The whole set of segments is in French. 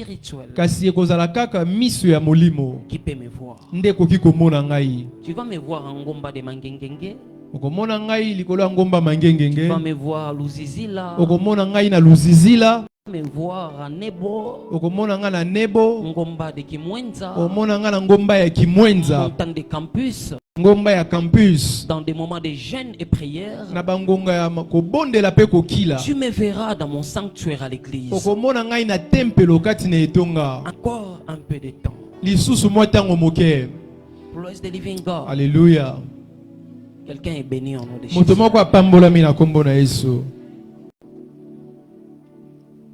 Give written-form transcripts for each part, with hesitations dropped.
spirituel qui peut me voir. Tu vas me voir en Ngomba de Mangengenge. Tu vas me voir à Luzizila. Tu vas me voir à Nebo. Ngomba de Kimwenza. Montagne de campus. Dans des moments de jeûne et prière. Tu me verras dans mon sanctuaire à l'église. Encore un peu de temps. Praise the living God. Alléluia. Quelqu'un est béni en nom de Jésus.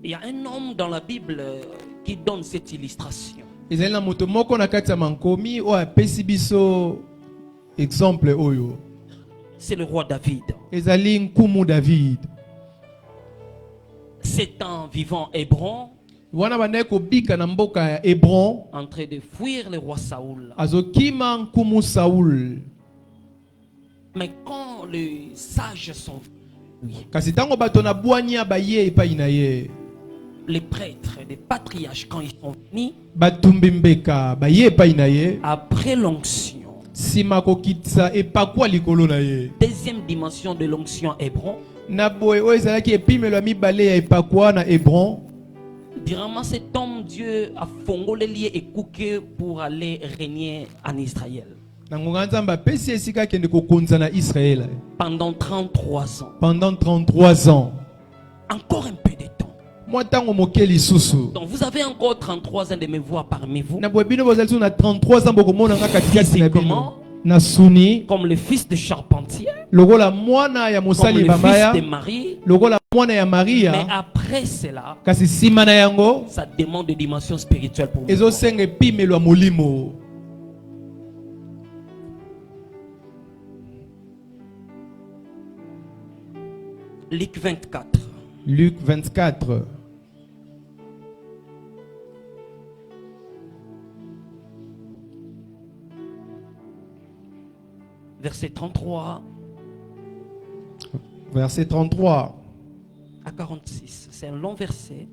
Il y a un homme dans la Bible qui donne cette illustration. C'est le roi David. C'est un vivant Hébron en train de fuir le roi Saoul. Mais quand les sages sont venus, les prêtres, les patriarches, quand ils sont venus, après l'onction, deuxième dimension de l'onction Hébron, directement cet homme Dieu a fongolé lié et cooké pour aller régner en Israël. Pendant 33 ans. Pendant 33 ans. Encore un peu de temps. Donc vous avez encore 33 ans de me voir parmi vous. Physiquement, comme le fils de charpentier, comme le fils de Marie. Mais après cela, ça demande des dimensions spirituelles pour moi. Luc 24. Luc 24. Verset 33. Verset 33. À 46. C'est un long verset.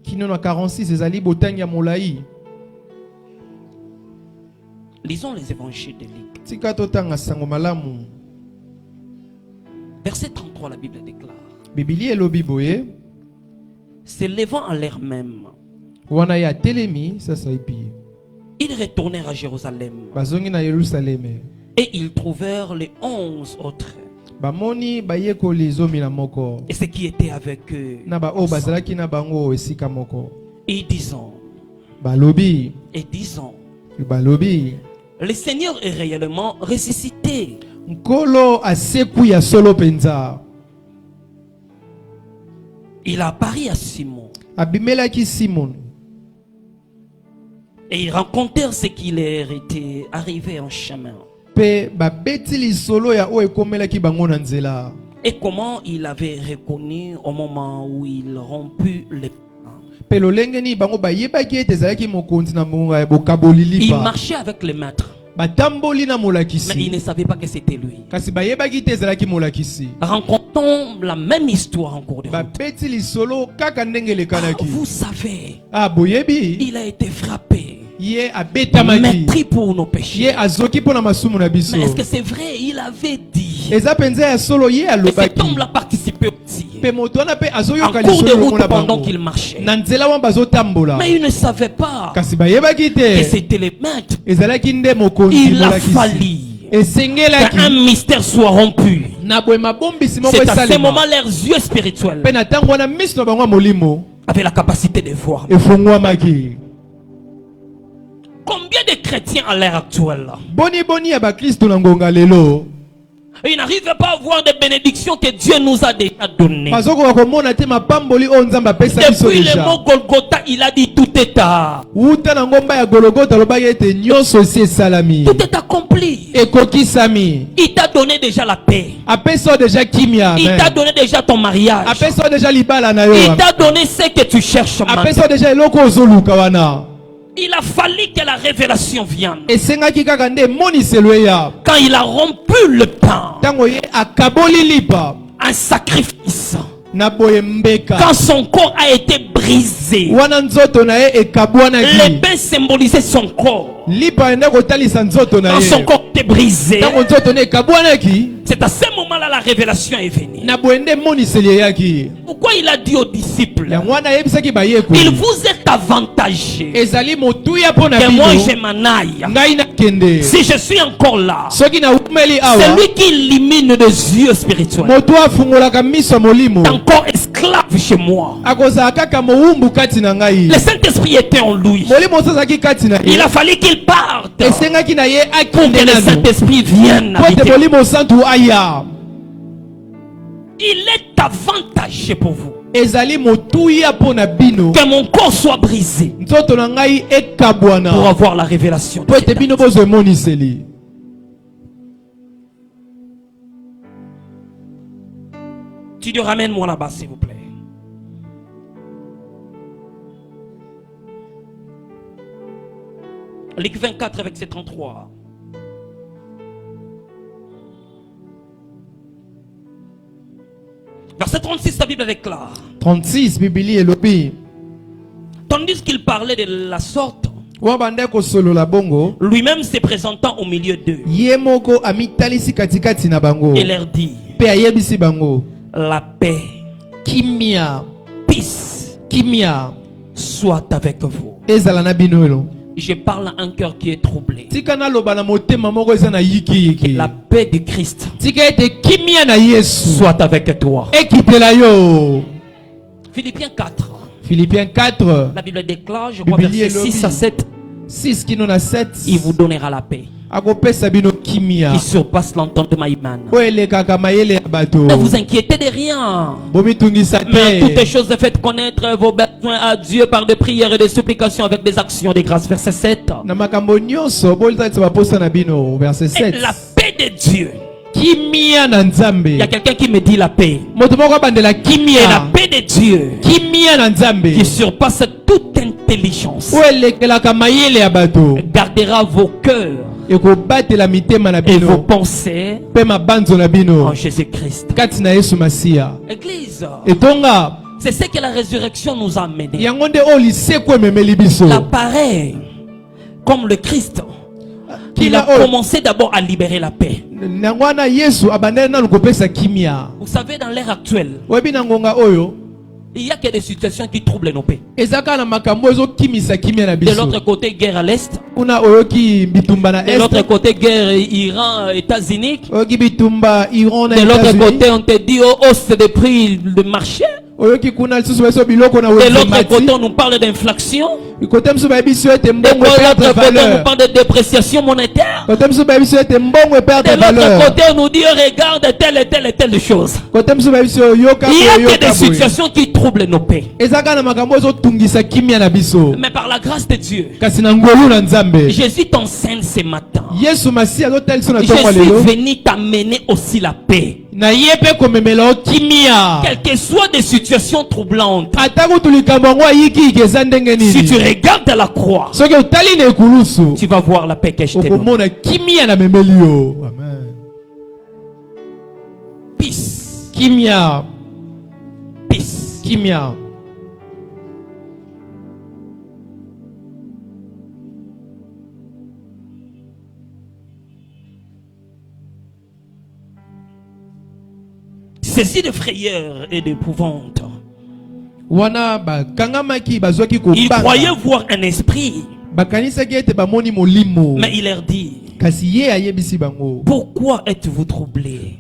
Lisons les évangiles de Luc. Verset 33, la Bible déclare. Se levant en l'air même, ils retournèrent à Jérusalem. Et ils trouvèrent les 11 autres. Et ceux qui étaient avec eux. Et disant. Le Seigneur est réellement ressuscité. Il a apparu à Simon. Et ils rencontrèrent ce qui leur était arrivé en chemin. Et comment il avait reconnu au moment où il romput les pains. Il marchait avec le maître. Mais il ne savait pas que c'était lui. Rencontrons la même histoire en cours de route. Vous savez, il a été frappé, meurtri pour nos péchés. Mais est-ce que c'est vrai? Il avait dit. Et cet homme l'a participé aussi en cours de route pendant qu'il marchait. Mais il ne savait pas que c'était le maître. Il a fallu qu'un mystère soit rompu. C'est à ce moment leurs yeux spirituels avaient la capacité de voir. Combien de chrétiens à l'heure actuelle ils n'arrivent pas à voir des bénédictions que Dieu nous a déjà données. Depuis le mot Golgotha, il a dit tout est à. Tout est accompli. Il t'a donné déjà la paix. Il t'a donné déjà ton mariage. Il t'a donné ce que tu cherches maintenant. Il a fallu que la révélation vienne. Quand il a rompu le pain, un sacrifice. Quand son corps a été brisé, brisé. Les bains symbolisaient son corps. Quand son corps était brisé, c'est à ce moment-là la révélation est venue. Pourquoi il a dit aux disciples, il vous est avantagé que moi je m'en aille. Si je suis encore là, c'est lui qui illumine les yeux spirituels. T'es encore esclave chez moi. Le Saint-Esprit était en lui. Il a fallu qu'il parte pour que le Saint-Esprit vienne habiter. Il est avantagé pour vous que mon corps soit brisé pour avoir la révélation. Tu dis ramène-moi là-bas s'il vous plaît. Luc 24 verset 33. Verset 36, la Bible est claire. 36, Bibli et Lobi. Tandis qu'il parlait de la sorte, lui-même se présentant au milieu d'eux, il leur dit, la paix, peace, soit avec vous. Je parle à un cœur qui est troublé. La paix de Christ soit avec toi. Philippiens 4. Philippiens 4. La Bible déclare, je crois, verset 6 à 7. 6 qui nous a 7. Il vous donnera la paix qui surpasse l'entendement humain. Ne vous inquiétez de rien, mais toutes les choses faites connaître vos besoins à Dieu par des prières et des supplications avec des actions de grâce. Verset 7. Et la paix de Dieu. Il y a quelqu'un qui me dit la paix. Et la paix de Dieu qui surpasse toute intelligence gardera vos cœurs et vos pensées en Jésus-Christ. Église, c'est ce que la résurrection nous a amené. L'appareil comme le Christ, il a commencé d'abord à libérer la paix. Vous savez, dans l'ère actuelle, il n'y a que des situations qui troublent nos paix. De l'autre côté, guerre à l'Est. De l'autre côté, guerre Iran, États-Unis. De l'autre côté, on te dit hausse des prix de marché. De l'autre côté, on nous parle d'inflation. De l'autre côté, on nous parle de dépréciation monétaire. De l'autre côté, on nous dit regarde telle et telle et telle chose. Il y a que des situations qui troublent nos paix. Mais par la grâce de Dieu, Jésus t'enseigne ce matin. Je suis venu t'amener aussi la paix. Quelles que soient des situations troublantes, si tu regardes la croix, tu vas voir la paix que je t'ai donnée. Peace. Peace. Ceci de frayeur et d'épouvante. Il croyait voir un esprit, mais il leur dit, pourquoi êtes-vous troublés?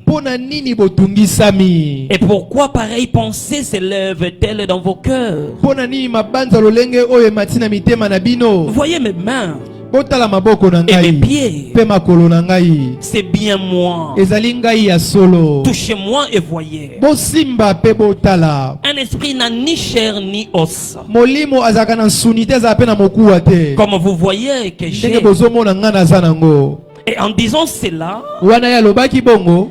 Et pourquoi pareille pensée s'élève-t-elle dans vos cœurs? Voyez mes mains et mes pieds, c'est bien moi. Touchez-moi et voyez. Un esprit n'a ni chair ni os, comme vous voyez que j'ai. Et en disant cela,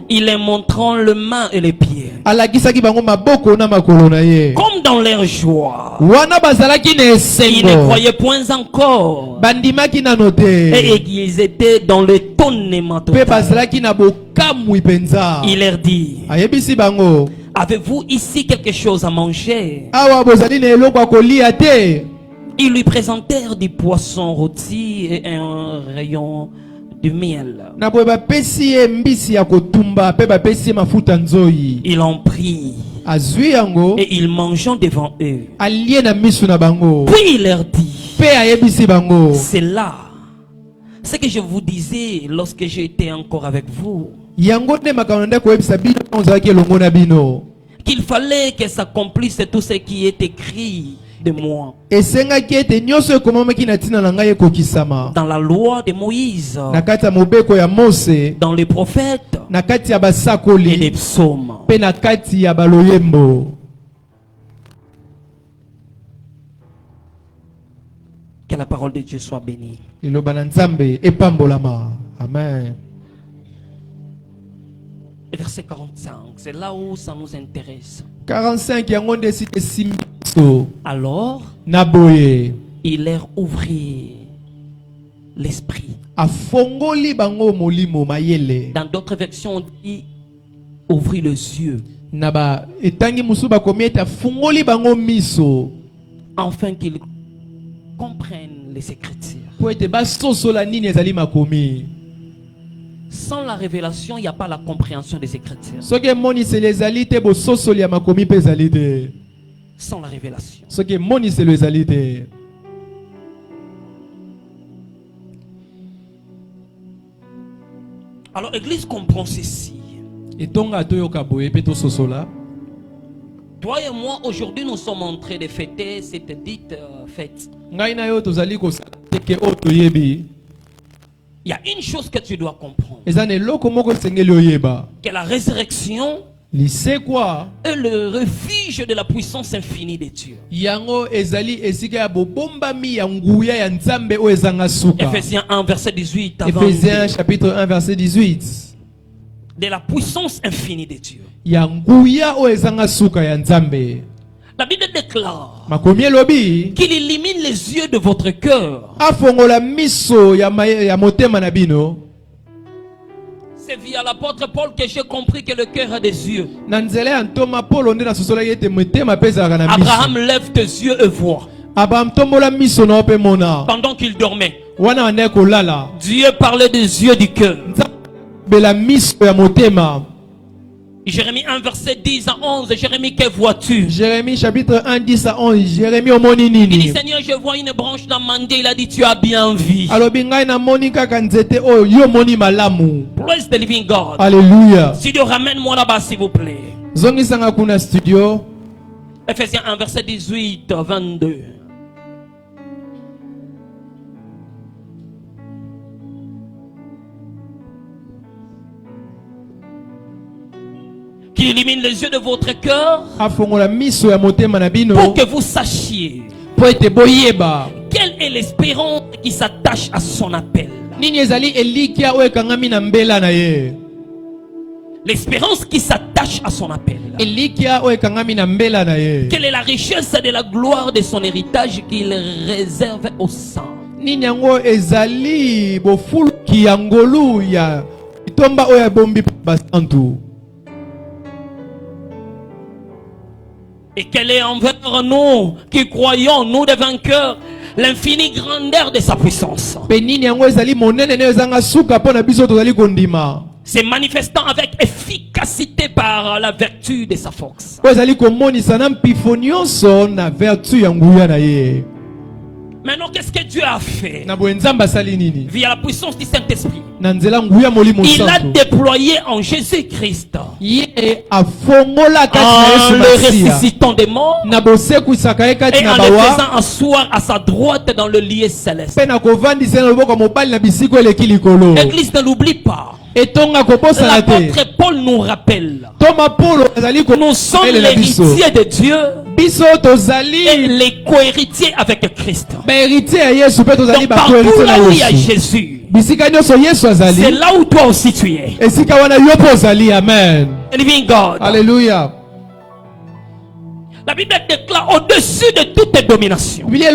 il est montrant le main et les pieds, comme dans leur joie. Ils ne croyaient point encore, et ils étaient dans l'étonnement total. Il leur dit, Avez-vous ici quelque chose à manger? Ils lui présentèrent du poisson rôti et un rayon de miel. Il en prit et il mangeant devant eux. Puis il leur dit, c'est là ce que je vous disais lorsque j'étais encore avec vous, qu'il fallait que s'accomplisse tout ce qui est écrit de moi dans la loi de Moïse, dans les prophètes et les psaumes. Que la parole de Dieu soit bénie. Amen. Verset 45, c'est là où ça nous intéresse. 45, alors, il leur ouvrit l'esprit. Dans d'autres versions, on dit ouvrit les yeux. Afin qu'ils comprennent les Écritures. Sans la révélation, il n'y a pas la compréhension des Écritures. Sans la révélation. Alors, l'Église comprend ceci. Toi et moi, aujourd'hui, nous sommes en train de fêter cette dite fête. Il y a une chose que tu dois comprendre. Que la résurrection est le refuge de la puissance infinie de Dieu. Ephésiens 1, verset 18. Ephésiens chapitre 1, verset 18. De la puissance infinie de Dieu. La Bible déclare qu'il illumine les yeux de votre cœur. C'est via l'apôtre Paul que j'ai compris que le cœur a des yeux. Abraham, lève tes yeux et vois. Pendant qu'il dormait, Dieu parlait des yeux du cœur. Jérémie 1 verset 10 à 11. Jérémie, que vois-tu? Jérémie chapitre 1 10 à 11. Jérémie au monini. Il dit, Seigneur, je vois une branche d'amandier. Il a dit, tu as bien vu. Praise the living God. Alléluia. Studio, ramène-moi là-bas s'il vous plaît. Zongisanga kuna studio. Ephésiens 1 verset 18 22. Qu'il illumine les yeux de votre cœur pour que vous sachiez quelle est l'espérance qui s'attache à son appel. L'espérance qui s'attache à son appel. Quelle est la richesse de la gloire de son héritage qu'il réserve aux saints. Et quelle est envers nous qui croyons, nous des vainqueurs, l'infinie grandeur de sa puissance. C'est manifestant avec efficacité par la vertu de sa force. Maintenant, qu'est-ce que Dieu a fait? Via la puissance du Saint-Esprit, il a déployé en Jésus-Christ, en le ressuscitant des morts et en le faisant asseoir à sa droite dans le lieu céleste. L'église ne l'oublie pas. L'apôtre Paul nous rappelle, nous sommes l'héritier de Dieu et les co-héritiers avec Christ. Donc partout là où il y a Jésus, c'est là où toi aussi tu es. Amen. Living God. Alléluia. La Bible déclare au-dessus de toute domination. Il y a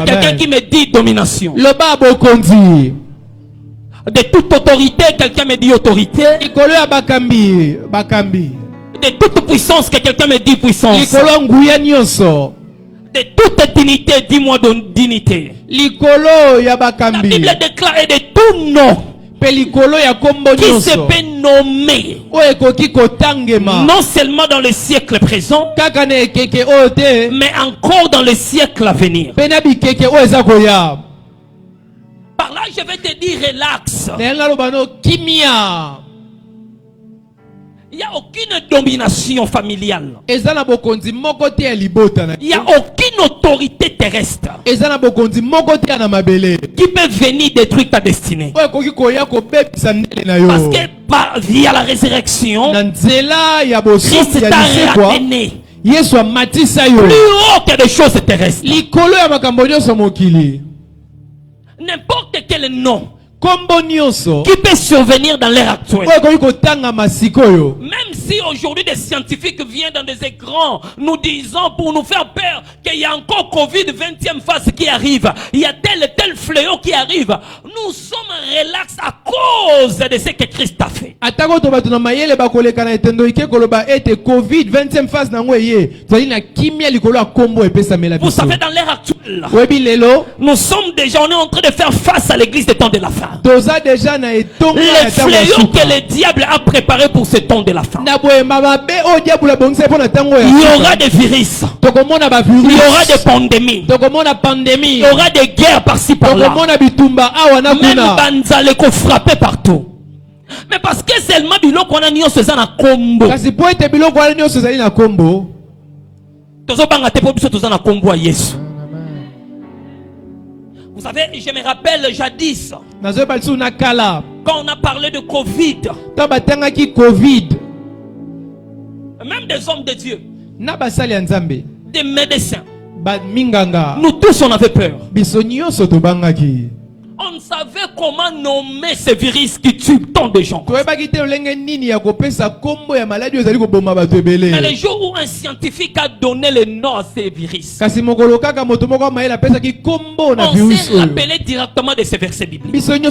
quelqu'un qui me dit domination. De toute autorité, quelqu'un me dit autorité. De toute puissance, que quelqu'un me dit puissance. De toute dignité, dis-moi dignité. La Bible déclare de tout nom qui se peut nommer, non seulement dans le siècle présent, mais encore dans le siècle à venir. Par là, je vais te dire relax. Il n'y a aucune domination familiale. Il n'y a aucune autorité terrestre qui peut venir détruire ta destinée. Parce que via la résurrection, Christ t'a ramené plus haut que des choses terrestres. N'importe quel nom qui peut survenir dans l'ère actuelle. Même si aujourd'hui des scientifiques viennent dans des écrans nous disant pour nous faire peur qu'il y a encore Covid 20e phase qui arrive, il y a tel et tel fléau qui arrive, nous sommes relax à cause de ce que Christ a fait. Vous savez, dans l'ère actuelle, nous sommes déjà en train de faire face à l'église des temps de la fin. Les fléaux que le diable a préparés pour ce temps de la fin. Il y aura des virus, il y aura des pandémies, il y aura des guerres par-ci par-là, même banzaleko frappé partout. Mais parce que seulement biloko qu'on a nion se na combo. Tozo banga te po biso toza na combo a Yesu. Vous savez, je me rappelle jadis, quand on a parlé de Covid, même des hommes de Dieu, des médecins, nous tous on avait peur. On ne savait comment nommer ce virus qui tue tant de gens. Mais le jour où un scientifique a donné le nom à ces virus, on s'est rappelé directement de ces versets bibliques. Il n'y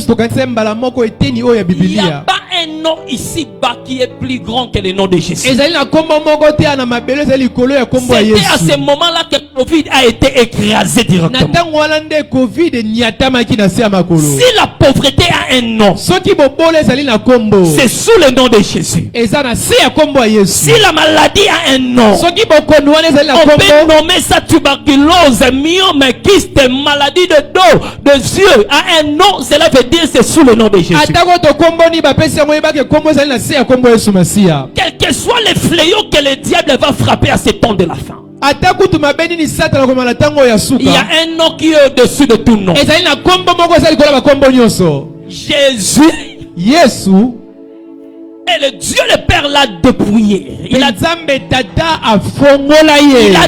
a pas un nom ici-bas qui est plus grand que le nom de Jésus. C'était à ce moment-là que le Covid a été écrasé directement. Si la pauvreté a un nom, c'est sous le nom de Jésus. Si la maladie a un nom, on peut nommer ça tuberculose, myome, kyste, maladie de dos, de yeux, a un nom, cela veut dire c'est sous le nom de Jésus. Quel que soit le fléau que le diable va frapper à ce temps de la fin, il y a un nom qui est au-dessus de tout nom. Jésus et le Dieu le Père l'a dépouillé. Il a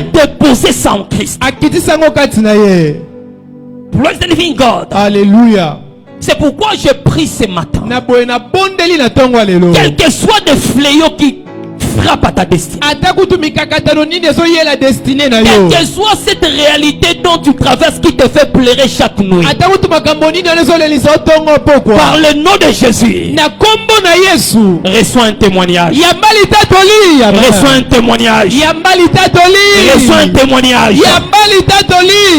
déposé ça en Christ. Praise the living God. Alléluia. C'est pourquoi je prie ce matin. Quel que soit le fléau qui frappe à ta destinée, quelle que soit cette réalité dont tu traverses qui te fait pleurer chaque nuit, par le nom de Jésus, reçois un témoignage. Reçois un témoignage. Reçois un témoignage.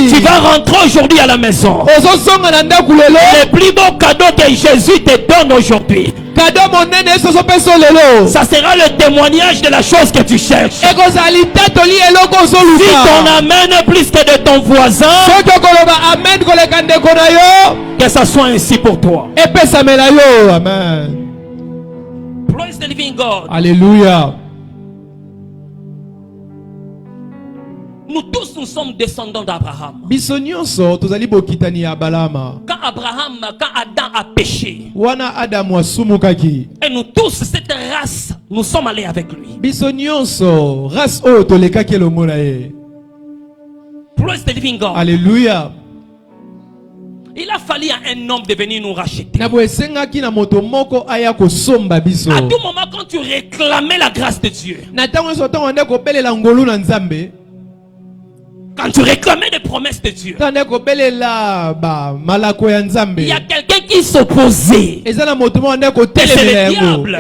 Tu vas rentrer aujourd'hui à la maison. Le plus beau cadeau que Jésus te donne aujourd'hui, ça sera le témoignage de la chose que tu cherches. Si ton amen plus que de ton voisin, que ça soit ainsi pour toi. Amen. Praise the living God. Alléluia. Nous tous, nous sommes descendants d'Abraham. Quand Adam a péché, et nous tous, cette race, nous sommes allés avec lui. Praise the living God. Alléluia. Il a fallu à un homme de venir nous racheter. À tout moment, quand tu réclamais la grâce de Dieu, quand tu réclamais les promesses de Dieu, il y a quelqu'un qui qui s'opposait. C'est le diable.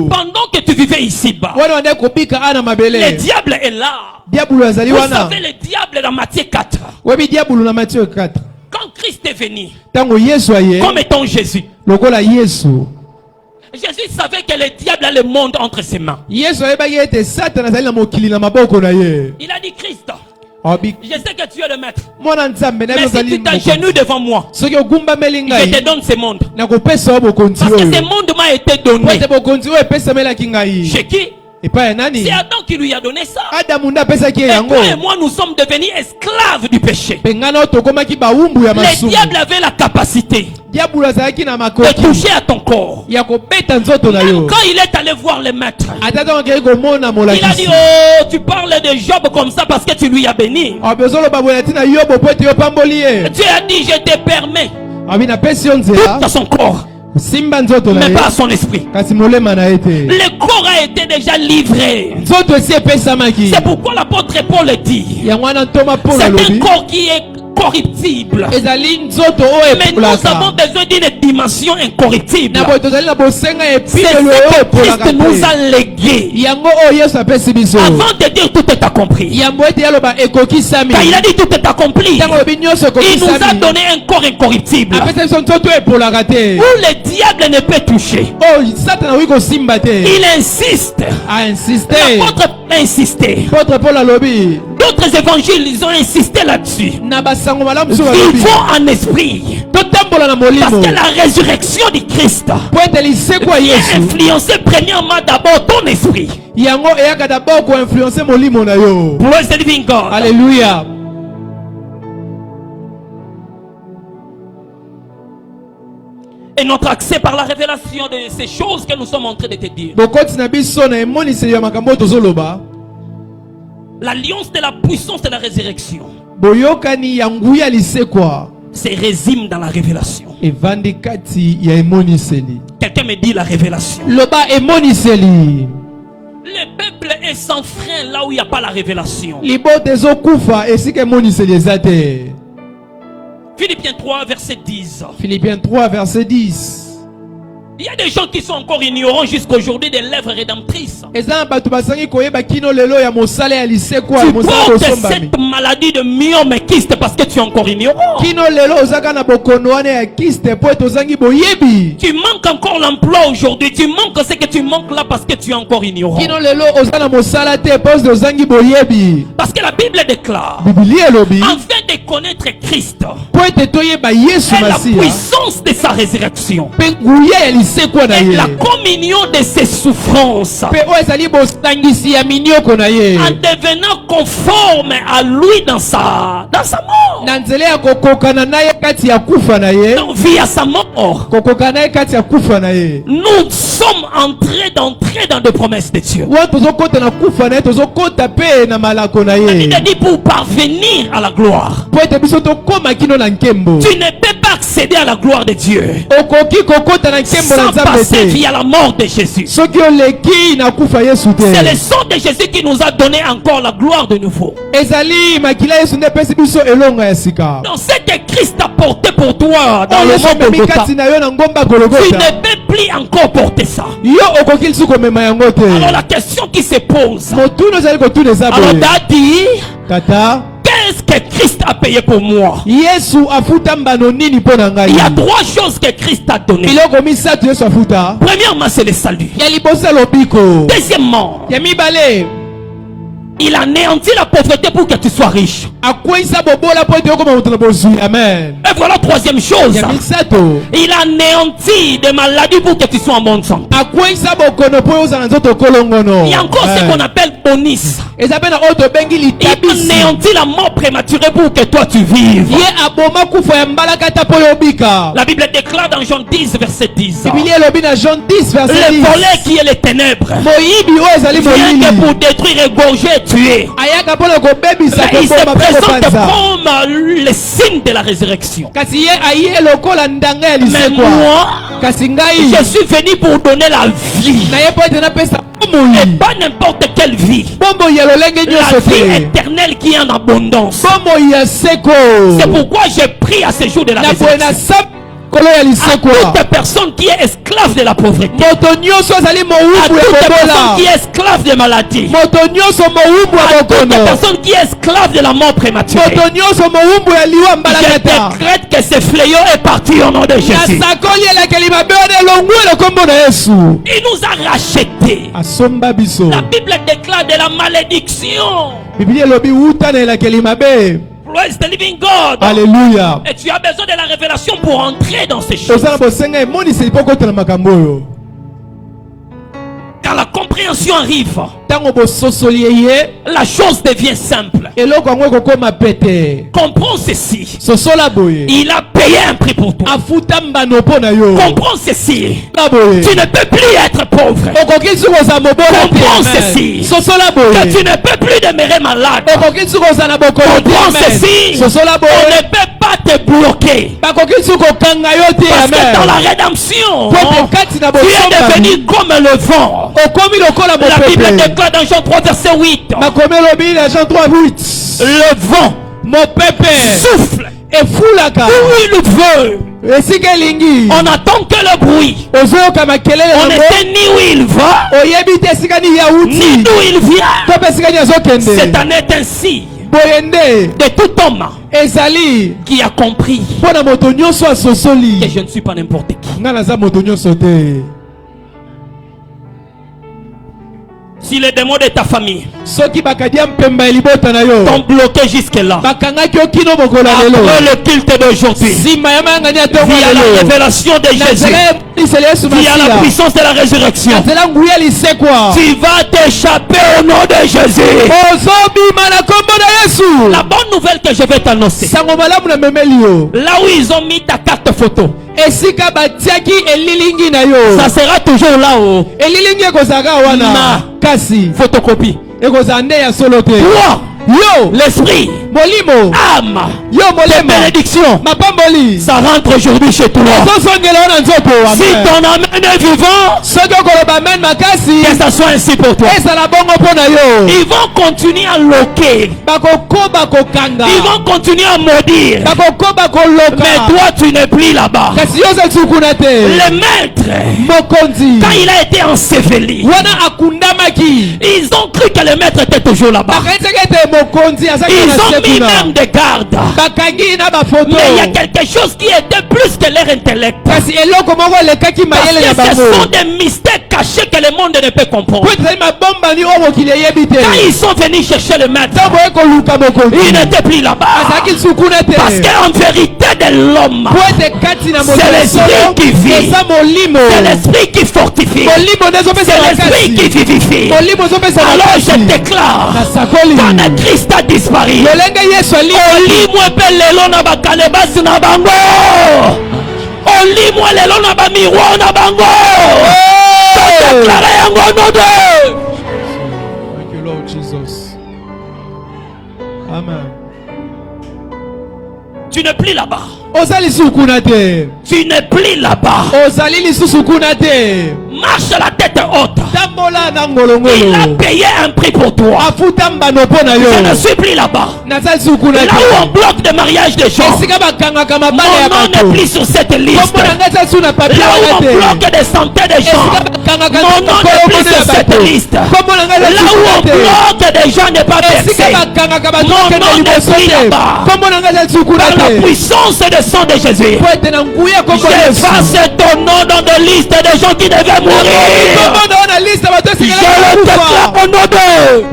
Pendant que tu vivais ici-bas, le diable est là. Vous savez le diable dans Matthieu 4. Quand Christ est venu, comme étant Jésus, Jésus savait que le diable a le monde entre ses mains. Il a dit, Christ, je sais que tu es le maître, mais si tu t'agenouilles devant moi, je te donne ce monde. Parce que ce monde m'a été donné. Chez qui? C'est Adam qui lui a donné ça. Et toi et moi, nous sommes devenus esclaves du péché. Le diable avait la capacité de toucher à ton corps. Même quand il est allé voir le maître, il a dit, oh, tu parles de Job comme ça parce que tu lui as béni. Tu as dit, je te permets tout à son corps, mais pas à son esprit. Le corps a été déjà livré. C'est pourquoi l'apôtre Paul dit, c'est un corps qui est corruptible, mais nous avons besoin d'une dimension incorruptible. C'est ce que Christ nous a légué. Avant de dire tout est accompli, quand il a dit tout est accompli, il nous a donné un corps incorruptible où le diable ne peut toucher. Il insiste. L'apôtre a insisté. D'autres évangiles, ils ont insisté là-dessus. Vivons en esprit. Parce que la résurrection du Christ a influencé premièrement d'abord ton esprit. Praise the living God. Alléluia. Et notre accès par la révélation de ces choses que nous sommes en train de te dire. L'alliance de la puissance de la résurrection se résume dans la révélation. Quelqu'un me dit la révélation. Le peuple est sans frein là où il n'y a pas la révélation. Philippiens 3 verset 10. Philippiens 3 verset 10. Il y a des gens qui sont encore ignorants jusqu'aujourd'hui des lèvres rédemptrices. Tu portes cette maladie de myome et kyste parce que tu es encore ignorant. Tu manques encore l'emploi aujourd'hui. Tu manques ce que tu manques là parce que tu es encore ignorant. Parce que la Bible déclare, afin de connaître Christ et la puissance de sa résurrection et la communion de ses souffrances, en devenant conforme à lui dans sa mort, donc via sa mort, nous sommes d'entrer dans des promesses de Dieu. Il a dit pour parvenir à la gloire, tu ne peux pas accéder à la gloire de Dieu sans passer via la mort de Jésus. C'est le sang de Jésus qui nous a donné encore la gloire de nouveau. Donc ce que Christ a porté pour toi dans le monde de Golgotha, tu ne peux plus encore porter ça. Alors la question qui se pose, alors Daddy, qu'est-ce que Christ a payé pour moi? Il y a 3 choses que Christ a donné. Premièrement, c'est le salut. Deuxièmement, il a anéanti la pauvreté pour que tu sois riche. Amen. Et voilà la troisième chose. Il a anéanti des maladies pour que tu sois en bonne santé. Il y a encore ce qu'on appelle bonus. Il a anéanti la mort prématurée pour que toi tu vives. La Bible déclare dans Jean 10 verset 10. Le volet qui est les ténèbres vient que pour détruire, égorger, tuer. Mais il se présente comme le signe de la résurrection. Mais moi, je suis venu pour donner la vie. Et pas n'importe quelle vie. La vie éternelle qui est en abondance. C'est pourquoi j'ai pris à ce jour de la résurrection. toute personne qui est esclave de la pauvreté, à toute personne qui est esclave de maladie, à toute personne qui est esclave de la mort prématurée, je décrète que ce fléau est parti au nom de Jésus. Il nous a rachetés. La Bible déclare de la malédiction. Praise the living God. Alléluia. Et tu as besoin de la révélation pour entrer dans ces choses. Quand la compréhension arrive, la chose devient simple. Comprends ceci. Il a payé un prix pour toi. Comprends ceci. Tu ne peux plus être pauvre. Comprends ceci. Que tu ne peux plus demeurer malade. Comprends ceci. On ne peut pas te bloquer. Parce que dans la rédemption, tu es devenu comme le vent. La Bible déclare dans Jean 3 verset 8. Le vent, mon pépé, souffle et foulaka où il veut. On n'attend que le bruit. On ne sait ni où il va, ni d'où il vient. C'est un ainsi de tout homme qui a compris que je ne suis pas n'importe qui. Si les démons de ta famille t'ont bloqué jusque-là, après le culte d'aujourd'hui, via la révélation de Jésus, via la puissance de la résurrection, tu vas t'échapper au nom de Jésus. La bonne nouvelle que je vais t'annoncer, là où ils ont mis ta carte photo, ça sera toujours là-haut. Photocopie. L'esprit, âme, les bénédictions, ça rentre aujourd'hui chez toi. Si ton âme est vivant, que ça soit ainsi pour toi. Ils vont continuer à loquer, ils vont continuer à maudire, mais toi tu n'es plus là-bas. Le maître, quand il a été enseveli, ils ont cru que le maître était toujours là-bas. Ils ont mis même des gardes. Mais il y a quelque chose qui était plus que leur intellect. Parce que ce sont des mystères cachés que le monde ne peut comprendre. Quand ils sont venus chercher le maître, il n'était plus là-bas. Parce qu'en vérité de l'homme, c'est l'esprit qui vit, c'est l'esprit qui fortifie, c'est l'esprit qui vivifie. Alors je déclare, quand Christ a disparu, olimwe pe lelo na bakale basi na bango, olimwe lelo na ba miroir na bango, déclaré yango nodo. Thank you, Lord Jesus. Amen. Tu n'es plus là-bas. Tu n'es plus là-bas. Marche la tête haute. Il a payé un prix pour toi. Je ne suis plus là-bas. Là où on bloque de mariage des gens, mon nom n'est plus sur cette liste. Là où on bloque des centaines de gens, mon nom n'est plus sur cette liste. Là où on bloque des gens n'est pas versé, mon nom n'est plus là-bas. Par la puissance de sang de Jésus, j'efface ton nom dans des listes de gens qui devaient mourir. Je le déclare au nom de.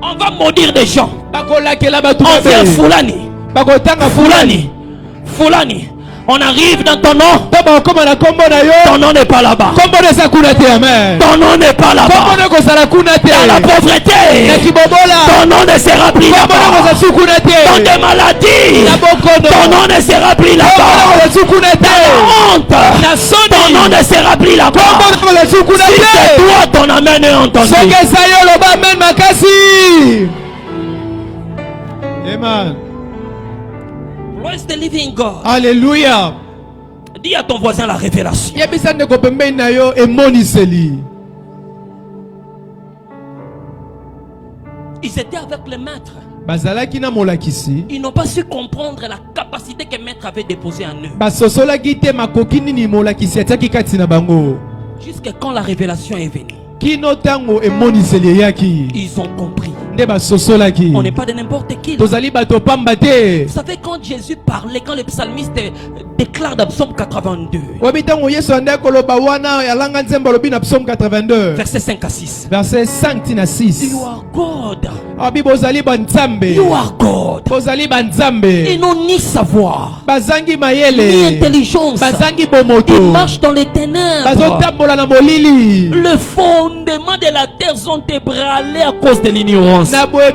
On va maudire des gens. On vient Foulani. Foulani. On arrive dans ton nom. Ton nom n'est pas là-bas. Ton nom n'est pas là-bas. Dans la pauvreté, ton nom ne sera plus là-bas. Dans des maladies, ton nom ne sera plus là-bas. Dans la honte, ton nom ne sera plus là-bas. Si c'est toi, ton amen est entendu. Amen. Praise the living God. Alléluia. Dis à ton voisin la révélation. Ils étaient avec le maître. Ils n'ont pas su comprendre la capacité que maître avait déposée en eux. Jusqu'à quand la révélation est venue, ils ont compris. On n'est pas de n'importe qui. Vous savez, quand Jésus parlait, quand le psalmiste déclare dans Psaume 82, verset 5 à 6, You are God. You are God. Ils n'ont ni savoir, ni intelligence. Ils marchent dans les ténèbres. Le fondement de la terre sont ébranlés à cause de l'ignorance. J'avais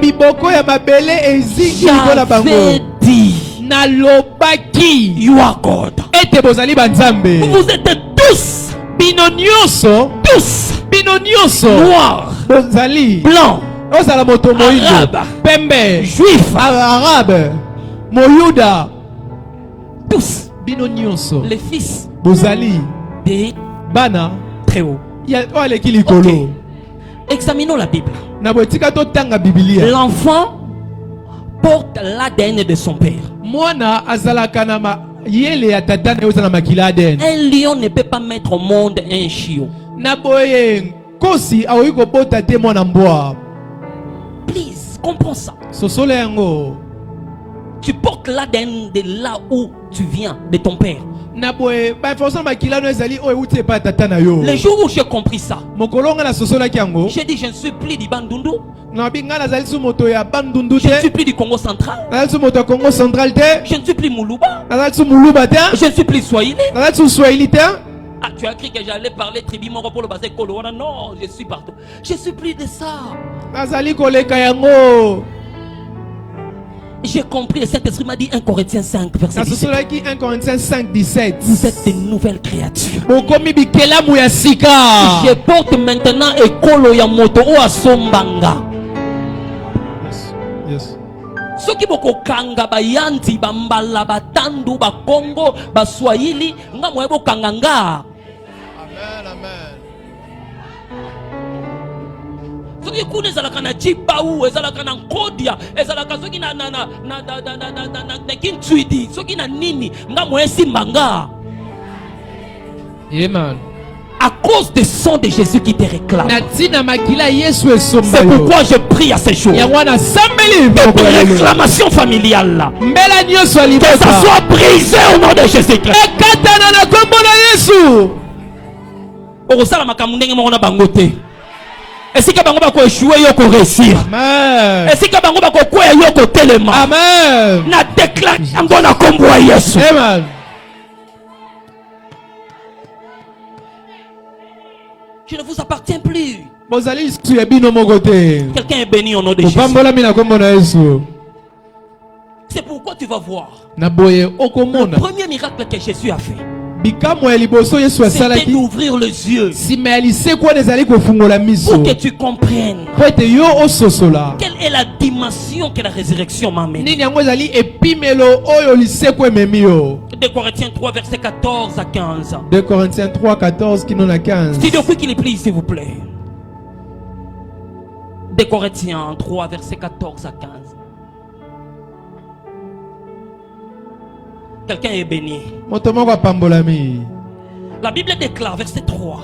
dit, You are God. Vous êtes tous noirs, blancs, arabes, juifs, tous les fils des très hauts. Okay. Examinons la Bible. L'enfant porte l'ADN de son père. Un lion ne peut pas mettre au monde un chiot. Please, comprends ça. Tu portes l'ADN de là où tu viens, de ton père. Le jour où j'ai compris ça, j'ai dit, je ne suis plus du Bandundu, je ne suis plus du Congo central, je ne suis plus Moulouba, je ne suis plus Swahili. Ah, tu as cru que j'allais parler tribu moro pour le basé Kolo. Non, je suis partout. Je suis plus de ça. J'ai compris, le Saint-Esprit m'a dit 1 Corinthiens 5, verset 17. 1 Corinthiens 5, 17. Vous êtes de nouvelles créatures. Je porte maintenant Ekolo ya moto o asombanga. Yes. Soki boko kanga bayanti bambala batandu bakongo baswahili nga moye bokanganga. Amen, amen. Soki kuna ezalaka na Chibaou, ezalaka na Nkodia, ezalaka soki na Kintuidi, soki na nini nga moye simbanga. Amen. À cause du sang de Jésus qui te réclame. C'est pourquoi je prie à ces jours. De réclamation familiale. Que ça soit brisé au nom de Jésus-Christ. Et si que bango bako échouer yo ko réussir. Amen. Et si que bango bako kwea yo ko telema. Amen. Na déclare ngona kombo Yesu. Amen. Je ne vous appartiens plus. Quelqu'un est béni au nom de Jésus. C'est pourquoi tu vas voir. Le premier miracle que Jésus a fait, c'était d'ouvrir les yeux pour que tu comprennes quelle est la dimension que la résurrection m'amène. 2 Corinthiens 3 verset 14 à 15. 2 Corinthiens 3 14 qui n'en a 15. C'est depuis qu'il est pris s'il vous plaît. 2 Corinthiens 3 verset 14 à 15. Quelqu'un est béni. La Bible déclare, verset 3.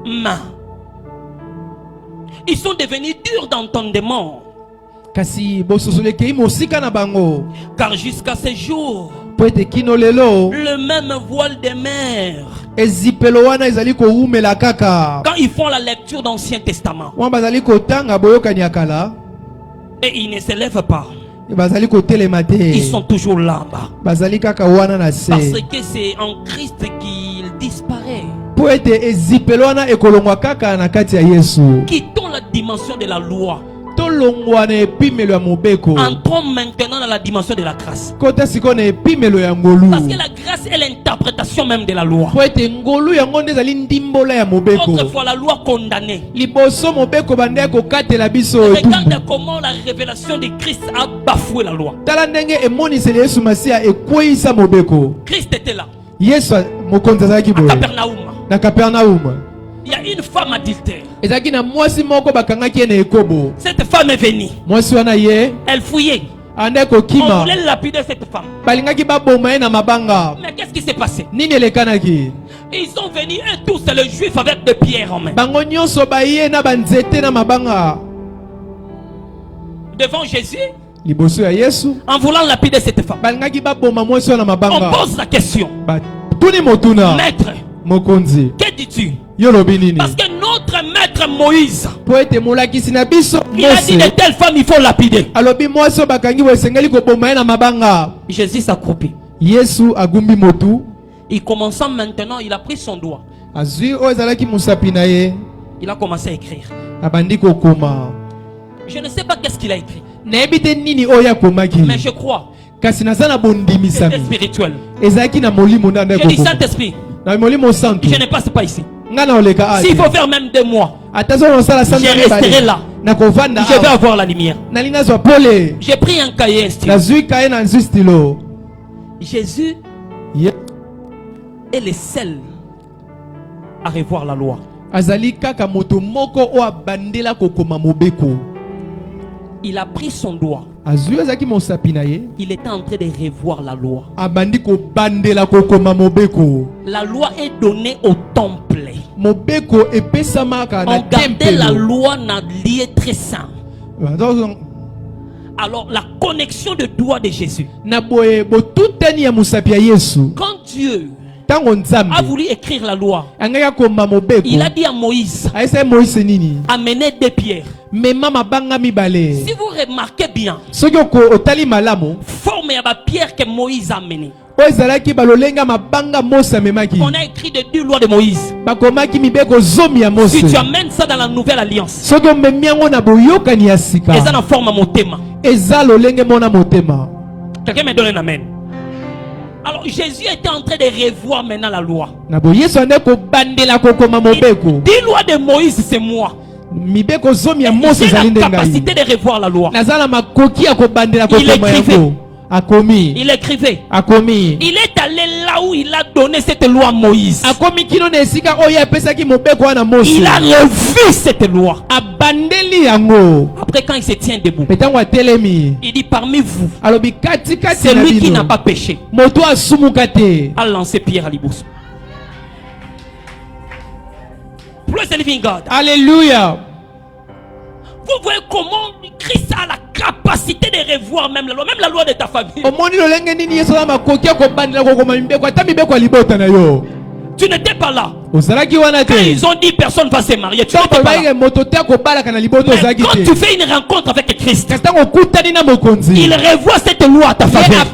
Mais ils sont devenus durs d'entendement. Car jusqu'à ce jour, le même voile des mers, quand ils font la lecture d'Ancien Testament, et ils ne se lèvent pas, ils sont toujours là-bas. Parce que c'est en Christ qu'ils disparaissent. Quittons la dimension de la loi. Entrons maintenant dans la dimension de la grâce. Parce que la grâce est l'interprétation même de la loi. Autrefois la loi condamnée. Regarde comment la révélation de Christ a bafoué la loi. Christ était là à Capernaum. Il y a une femme adultère. Cette femme est venue. Elle fouillait. On voulait lapider cette femme. Mais qu'est-ce qui s'est passé? Ils sont venus et tous les juifs avec des pierres en main. Devant Jésus. En voulant lapider cette femme. On pose la question. Maître, que dis-tu? Parce que notre maître Moïse, il a dit de telle femme il faut lapider. Jésus s'accroupit. Il commençant maintenant, il a pris son doigt. Il a commencé à écrire. Je ne sais pas qu'est-ce qu'il a écrit. Mais je crois. C'était spirituel. Je dis Saint-Esprit. Je ne passe pas ici. S'il faut faire même 2 mois, je resterai là. Je vais avoir la lumière. J'ai pris un cahier, un stylo. Jésus est le seul à revoir la loi. Il a pris son doigt. Il était en train de revoir la loi. La loi est donnée au temple. On gardait la loi dans lieu très saint. Alors la connexion de doigt de Jésus. Quand Dieu a voulu écrire la loi, il a dit à Moïse, amenez 2 pierres. Si vous remarquez bien, forme à la pierre que Moïse a amenée. On a écrit de 2 lois de Moïse. Si tu amènes ça dans la nouvelle alliance, et ça en forme à mon thème. Quelqu'un me donne un amen. Alors Jésus était en train de revoir maintenant la loi. 10 lois de Moïse, c'est moi. J'ai la capacité de revoir la loi. Il écrivait. Il est allé là où il a donné cette loi à Moïse. Il a revu cette loi. Après, quand il se tient debout, il dit parmi vous, celui qui n'a pas péché a lancé pierre à l'ibousse. Praise the living God. Alléluia. Vous voyez comment Christ a la capacité de revoir même la loi de ta famille. Tu n'étais pas là. Quand ils ont dit personne va se marier, tu n'étais pas là. Mais quand tu fais une rencontre avec Christ, il revoit cette loi à ta faveur.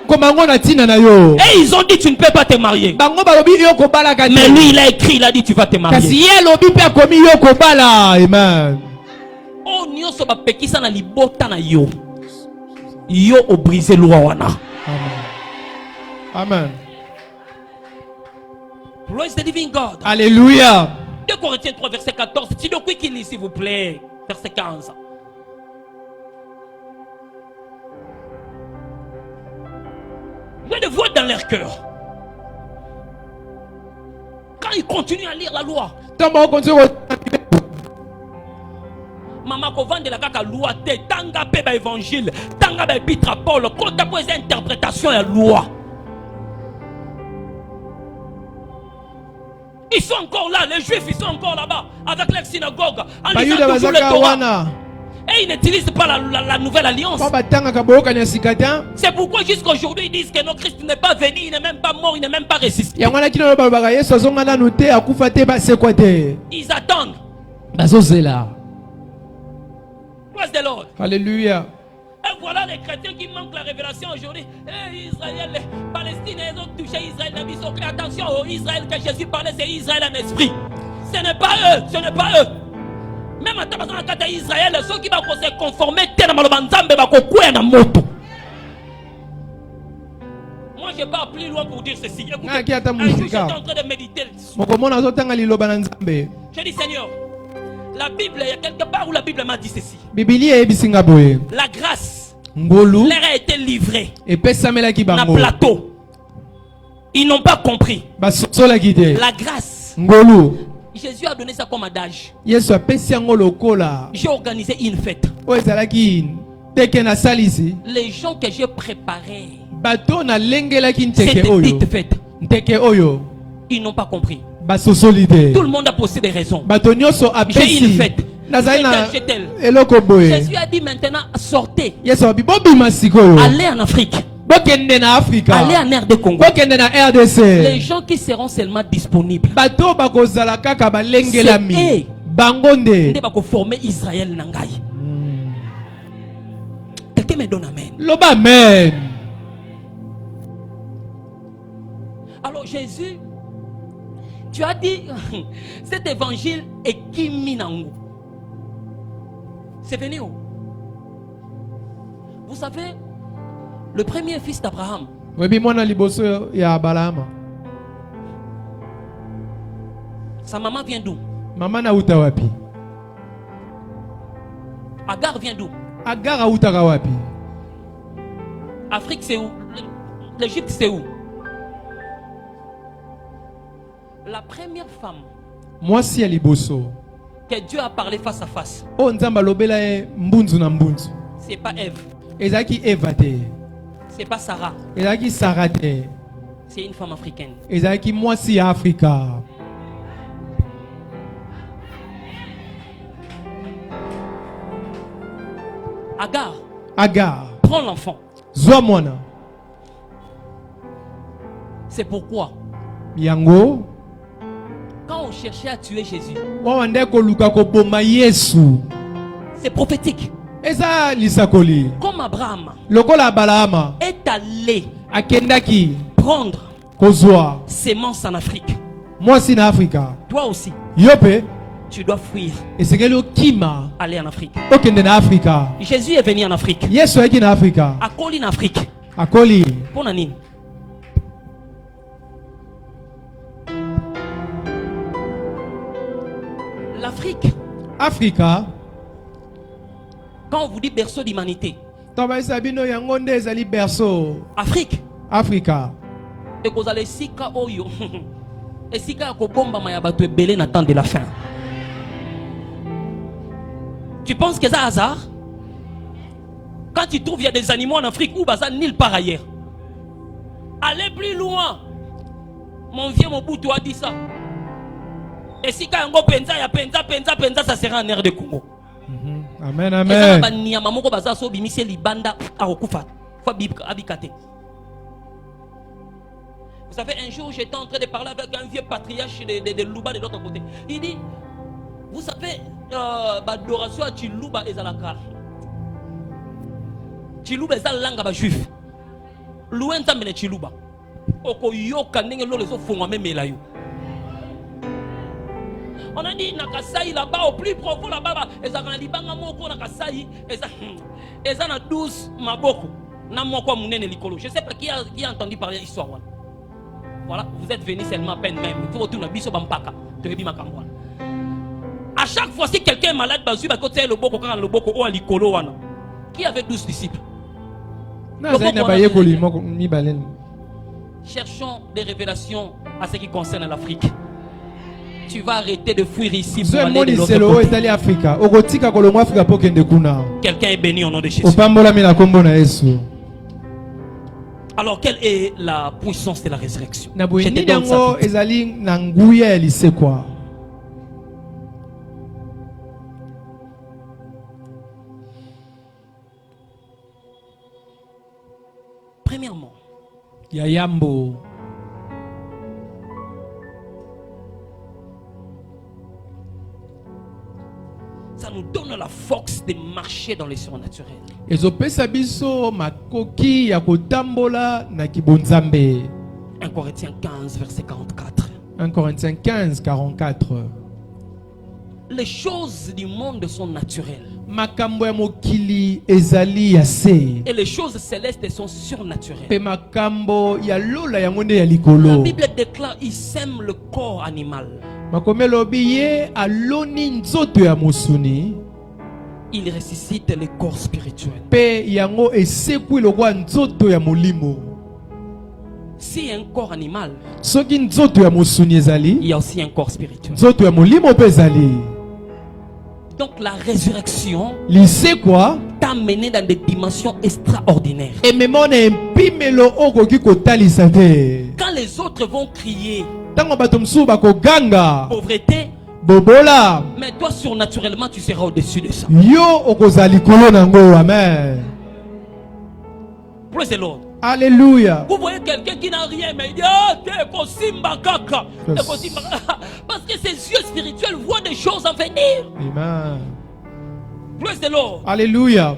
Et ils ont dit tu ne peux pas te marier. Mais lui il a écrit, il a dit tu vas te marier. Amen. Oh nyonso ba pekisa na libota na yo. Yo o brisé loi wana. Amen. Praise the living God. Alléluia. 2 Corinthiens 3 verset 14. Si donc qui lit s'il vous plaît. Verset 15. Je le vois dans leur cœur. Quand ils continuent à lire la loi. Maman ko vendre la kaka loi te tanga pe ba évangile tanga ba épître Paul quand tu pose interprétation la loi. Ils sont encore là, les juifs ils sont encore là-bas avec leur synagogue en lisant toujours le Torah. Et ils n'utilisent pas la nouvelle alliance. C'est pourquoi jusqu'à aujourd'hui ils disent que non, Christ n'est pas venu, il n'est même pas mort, il n'est même pas ressuscité. Ils attendent. Praise the Lord. Alléluia. Et voilà les chrétiens qui manquent la révélation aujourd'hui. Israël, les Palestiniens, ils ont touché Israël. Attention, Israël que Jésus parlait, c'est Israël en esprit. Ce n'est pas eux, ce n'est pas eux. Même en temps d'Israël, ceux qui vont se conformer, moi je pars plus loin pour dire ceci. Écoutez, un jour j'étais en train de méditer. Je dis Seigneur, la Bible, il y a quelque part où la Bible m'a dit ceci. La grâce leur a été livrée dans un plateau. Ils n'ont pas compris. La grâce Jésus a donné ça comme adage. J'ai organisé une fête. Les gens que j'ai préparés, cette petite fête, ils n'ont pas compris. Tout le monde a posé des raisons. J'ai une fête. Jésus a dit maintenant sortez. Allez en Afrique. Allez en RD-Congo. Les gens qui seront seulement disponibles, c'est eux qui vont former Israël Nangai. Quelqu'un me donne amen. Amen. Alors Jésus, tu as dit cet évangile est Kiminango. C'est venu où? Vous savez, le premier fils d'Abraham, sa maman vient d'où? Agar vient d'où? Afrique c'est où? L'Égypte c'est où? La première femme, moi si que Dieu a parlé face à face, c'est pas Ève, c'est pas Sarah, c'est une femme africaine. Moi si Africa. Agar, prends l'enfant. C'est pourquoi Yango, quand on cherchait à tuer Jésus, c'est prophétique. Comme Abraham est allé prendre sémence en Afrique, moi si en Africa. toi aussi Yope, tu dois fuir, aller en Afrique. Jésus est venu en Afrique. Akoli en Afrique. Pour Nanine. L'Afrique. Africa. Quand on vous dit berceau d'humanité, Afrique. Africa. Et vous allez sika oyo. Et sika ko bomba mayabato ebele na temps de la fin. Tu penses que c'est un hasard? Quand tu trouves il y a des animaux en Afrique ou bazar nulle part ailleurs. Allez plus loin. Mon vieux Mobutu a dit ça. Et si quand on penza ya penza ça sera un air de Congo. Amen, amen. Vous savez, un jour j'étais en train de parler avec un vieux patriarche de Luba de l'autre côté. Il dit, vous savez, l'adoration à Chiluba et Zalaka. Chiluba est la langue juif. Loin de la Chiluba. Okoyoka nenge lo les ofongwa même melayo. On a dit Nakasai là-bas au plus profond là-bas. Et ça quand libanga moko Nakasai et ça na 12 maboko na moko munene likolo. Je sais pas qui a entendu parler de l'histoire. Voilà, vous êtes venus seulement à peine même. Il faut retourner à biso bampaka. À chaque fois si quelqu'un est malade, le boko quand le boko ou à likolo wana. Qui avait 12 disciples? Cherchons des révélations à ce qui concerne l'Afrique. Tu vas arrêter de fuir ici pour aller de l'autre côté. Quelqu'un est béni au nom de Jésus. Alors quelle est la puissance de la résurrection? Je te donne ça. Premièrement, Yayambo. Ça nous donne la force de marcher dans les surnaturels. 1 Corinthiens 15, verset 44. 1 Corinthiens 15, 44. Les choses du monde sont naturelles. Et les choses célestes sont surnaturelles. La Bible déclare il sème le corps animal. Il ressuscite le corps spirituel. s'il y a un corps animal, il y a aussi un corps spirituel. Donc la résurrection t'a mené dans des dimensions extraordinaires. Quand les autres vont crier pauvreté, mais toi surnaturellement tu seras au-dessus de ça. Amen. Praise the Lord. Alléluia. Vous voyez quelqu'un qui n'a rien, mais il dit ah, parce que ses yeux spirituels voient des choses en venir. Amen. Praise the Lord. Alléluia.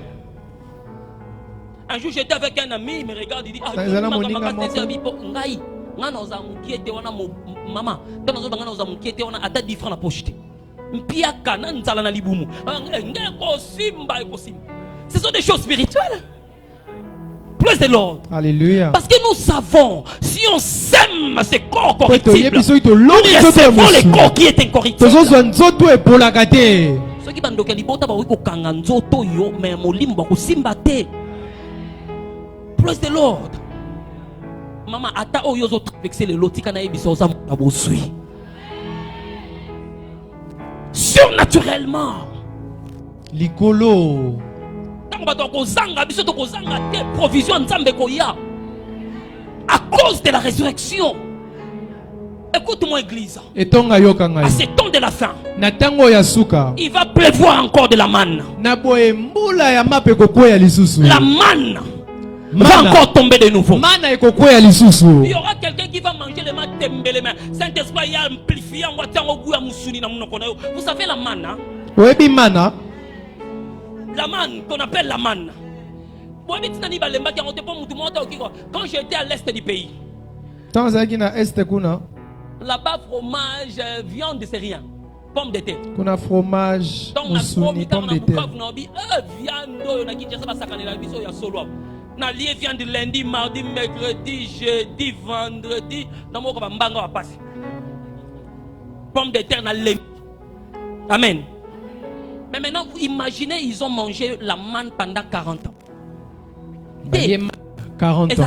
Un jour j'étais avec un ami, il me regarde, il dit ah, maman, ce sont des choses spirituelles. Praise the Lord. Alléluia. Parce que nous savons, si on sème ces corps corruptibles, nous recevons les corps qui est incorruptible. Ceux qui bandent que libota ba wiko kanga nzoto yo mais molimo ba kusimba te. Praise the Lord. Maman ata oyo zo vexer le lotika na ebiso za abosui. Surnaturellement. Likolo. À cause de la résurrection. Écoute-moi, église. À ce temps de la fin, il va pleuvoir encore de la manne. La manne va encore tomber de nouveau. Il y aura quelqu'un qui va manger les mains. Saint-Esprit a amplifié. Vous savez la manne, hein? La manne, qu'on appelle la manne. Quand j'étais à l'est du pays, là-bas, fromage, viande, c'est rien. Pomme de terre. Fromage, moussouni, pomme de terre. Viande lundi, mardi, mercredi, jeudi, vendredi. Pomme de terre, amen. Mais maintenant, vous imaginez, ils ont mangé la manne pendant 40 ans. 40 ans.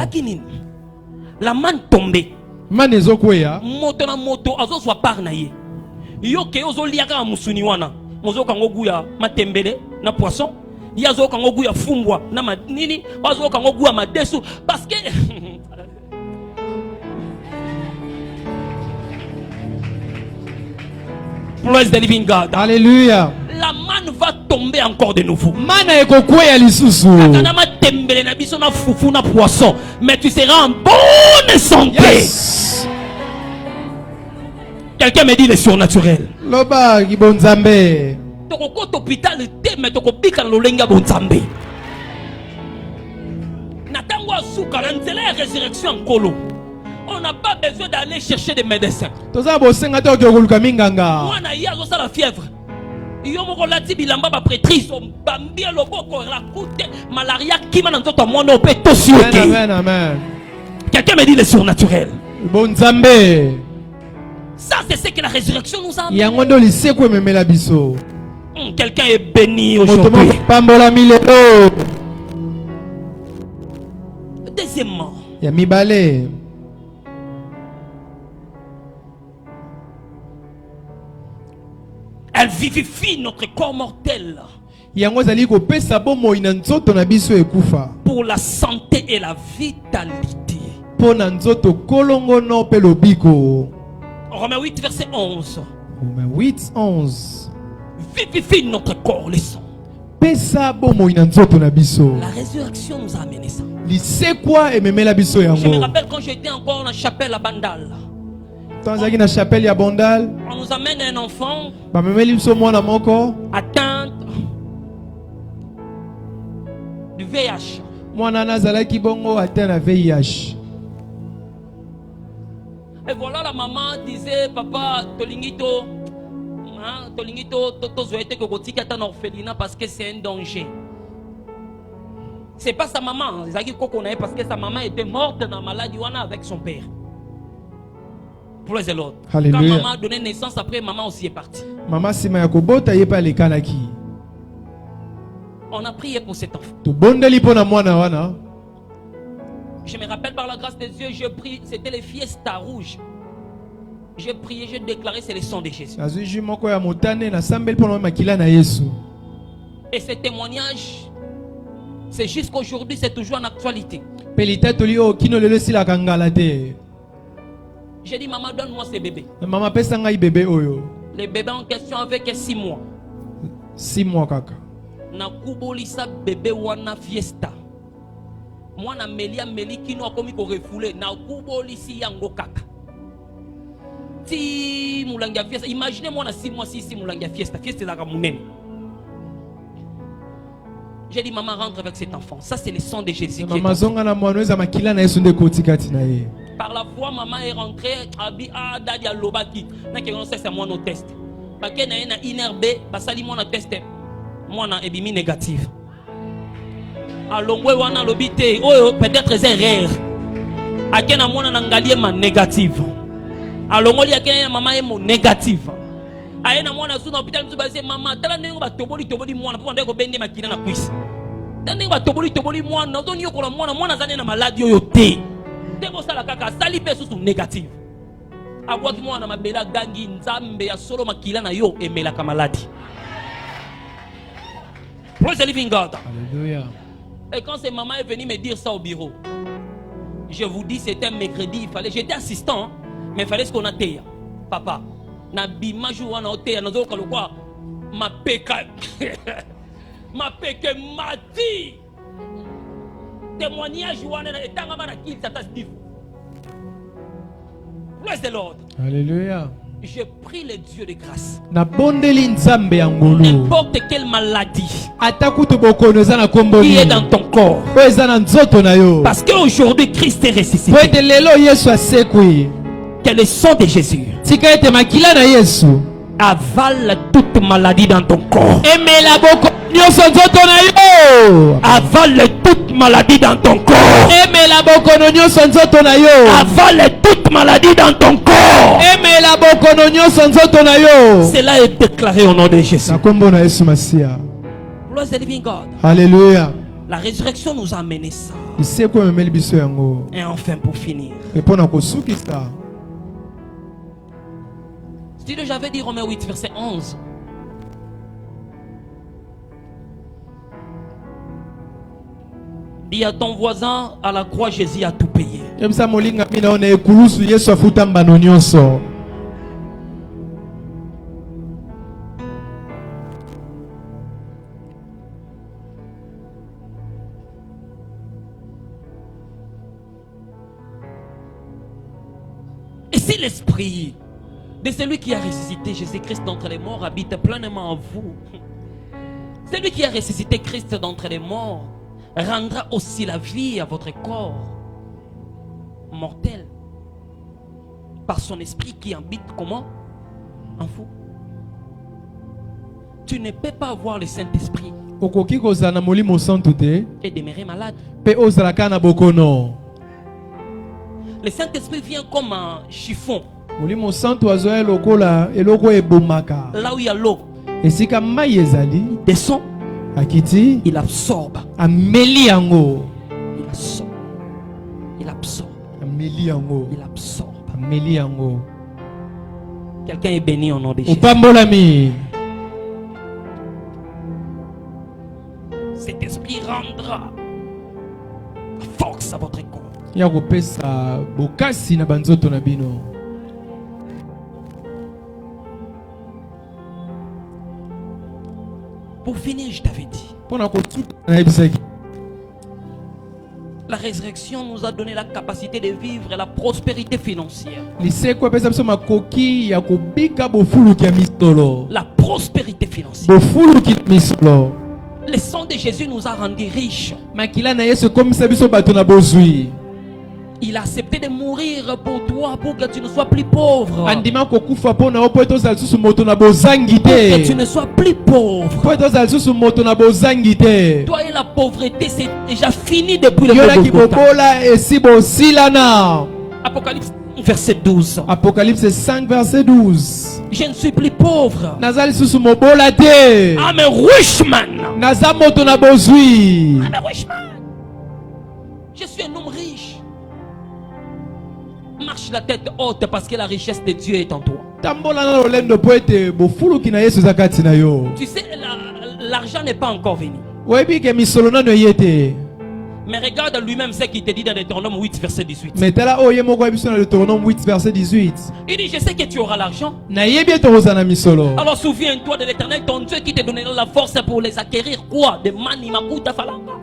La manne tombée. Moto na moto, azo soit par naïe. Yo ke ozo liaka musuni wana. Mozo kango guya matembele na poisson. Yazo kango guya fumbwa na nini. Azo kango guya madesu. Parce que praise the living God. Alléluia. La manne va tomber encore de nouveau. Mais tu seras en bonne santé. Yes. Quelqu'un me dit le surnaturel. Loba gibonzambe. Toko hôpital te mais toko bika lolenga bonzambe. Natango asuka na nzela ya résurrection nkolo. On n'a pas besoin d'aller chercher des médecins. Toza bosenga to okoluka minganga. Mwana yazo sala fièvre. Yomoko lati bilamba ba prêtrise bambia loboko la coûte malaria qui m'a nzoto à moi no pe tosioke. Amen, amen. Quelqu'un me dit le surnaturel. Bonzambe. Ça c'est ce que la résurrection nous a amené. Yangondo liseko memela biso. Quelqu'un est béni aujourd'hui. Pambola milelo. Deuxièmement. Ya mibale. Elle vivifie notre corps mortel pour la santé et la vitalité. Romains 8 verset 11. Romains 8 11. Vivifie notre corps le sang. La résurrection nous a amené ça. Je me rappelle quand j'étais encore dans la chapelle à Bandal. On nous amène un enfant atteint du VIH. Et voilà, la maman disait papa tolingito zoete que gotika est un orphelinat parce que c'est un danger. C'est pas sa maman, parce que sa maman était morte dans la maladie avec son père. Praise the Lord. Quand maman a donné naissance, après maman aussi est partie. On a prié pour cet enfant. Je me rappelle par la grâce de Dieu, je prie, c'était les fiestas rouges. J'ai prié, j'ai déclaré, c'est le sang de Jésus. Et ce témoignage, c'est jusqu'aujourd'hui, c'est toujours en actualité. J'ai dit, maman, donne-moi ces bébés. Les bébés en question avec 6 mois. 6 mois, kaka. Na kubolisa bébé wana fiesta. Moi na melia kino akomi ko refoulé. Na kubolisi yango kaka. Ti mulangia fiesta. Imaginez moi na 6 mois si mulangia fiesta. Fiesta la kamunene. J'ai dit, maman, rentre avec cet enfant. Ça, c'est le sang de Jésus. Par la foi, maman est rentrée. Dadi Lobaki. C'est moi nos tests. Parce que na INRB, basali moi na test. Moi na ebimi négative. Alongwe wana lobité. Oh, peut-être c'est rare. Akena moi na ngalie ma négative. Alongoli akena maman est mon négative. Ayena mwana suna hôpital mtu basi mama tala ndenge ba toboli mwana pour ndeko bende makina na kwisi. Ndenge ba toboli mwana ndoni yokola mwana zane na maladie yo te. Ndeko sala kaka sali pe susu négative. Abwaki mwana mabela gangi nzambe ya solo makila na yo emela ka maladie. Praise the living God. Alléluia. Et quand cette maman est venue me dire ça au bureau, je vous dis c'était mercredi, j'étais assistant, mais il fallait ce qu'on a fait. Papa na bimaju wana oteya nazoka lokwa mapeka mapeke mati témoignage wana na etanga bana kili tata stifu. Praise the Lord. Alléluia. Je prie le Dieu de grâce. N'importe quelle maladie qui est dans ton corps, parce qu'aujourd'hui Christ est ressuscité, que le sang de Jésus avale toute maladie dans ton corps. Avale toute maladie dans ton corps. Avale toute maladie dans ton corps. Cela est déclaré au nom de Jésus. Gloire à living God. Alléluia. La résurrection nous a amené ça. Et enfin pour finir, si j'avais dit Romains 8 verset 11, dis à ton voisin, à la croix Jésus a tout payé. Et si l'esprit de celui qui a ressuscité Jésus-Christ d'entre les morts habite pleinement en vous, celui qui a ressuscité Christ d'entre les morts rendra aussi la vie à votre corps mortel par son esprit qui habite comment? En vous. Tu ne peux pas avoir le Saint-Esprit et demeurer malade. Le Saint-Esprit vient comme un chiffon. Là où il y a l'eau, il descend, il absorbe. Il absorbe. Il absorbe. Il absorbe. Quelqu'un est béni au nom de Jésus. Cet esprit rendra force à votre corps. Pour finir, je t'avais dit, la résurrection nous a donné la capacité de vivre la prospérité financière. La prospérité financière. Le sang de Jésus nous a rendus riches. Il a accepté de mourir pour toi, pour que tu ne sois plus pauvre. Pour que tu ne sois plus pauvre. Toi et la pauvreté, c'est déjà fini depuis le Apocalypse verset 12. Apocalypse 5 verset 12. Je ne suis plus pauvre. I'm a rich man. I'm a rich man. Je suis un homme riche. marche la tête haute parce que la richesse de Dieu est en toi. Tu sais, l'argent n'est pas encore venu. Mais regarde lui-même ce qu'il te dit dans Deutéronome 8 verset 18. Il dit, je sais que tu auras l'argent. Alors souviens-toi de l'Éternel ton Dieu qui te donnera la force pour les acquérir. Quoi? De mani makuta falanga.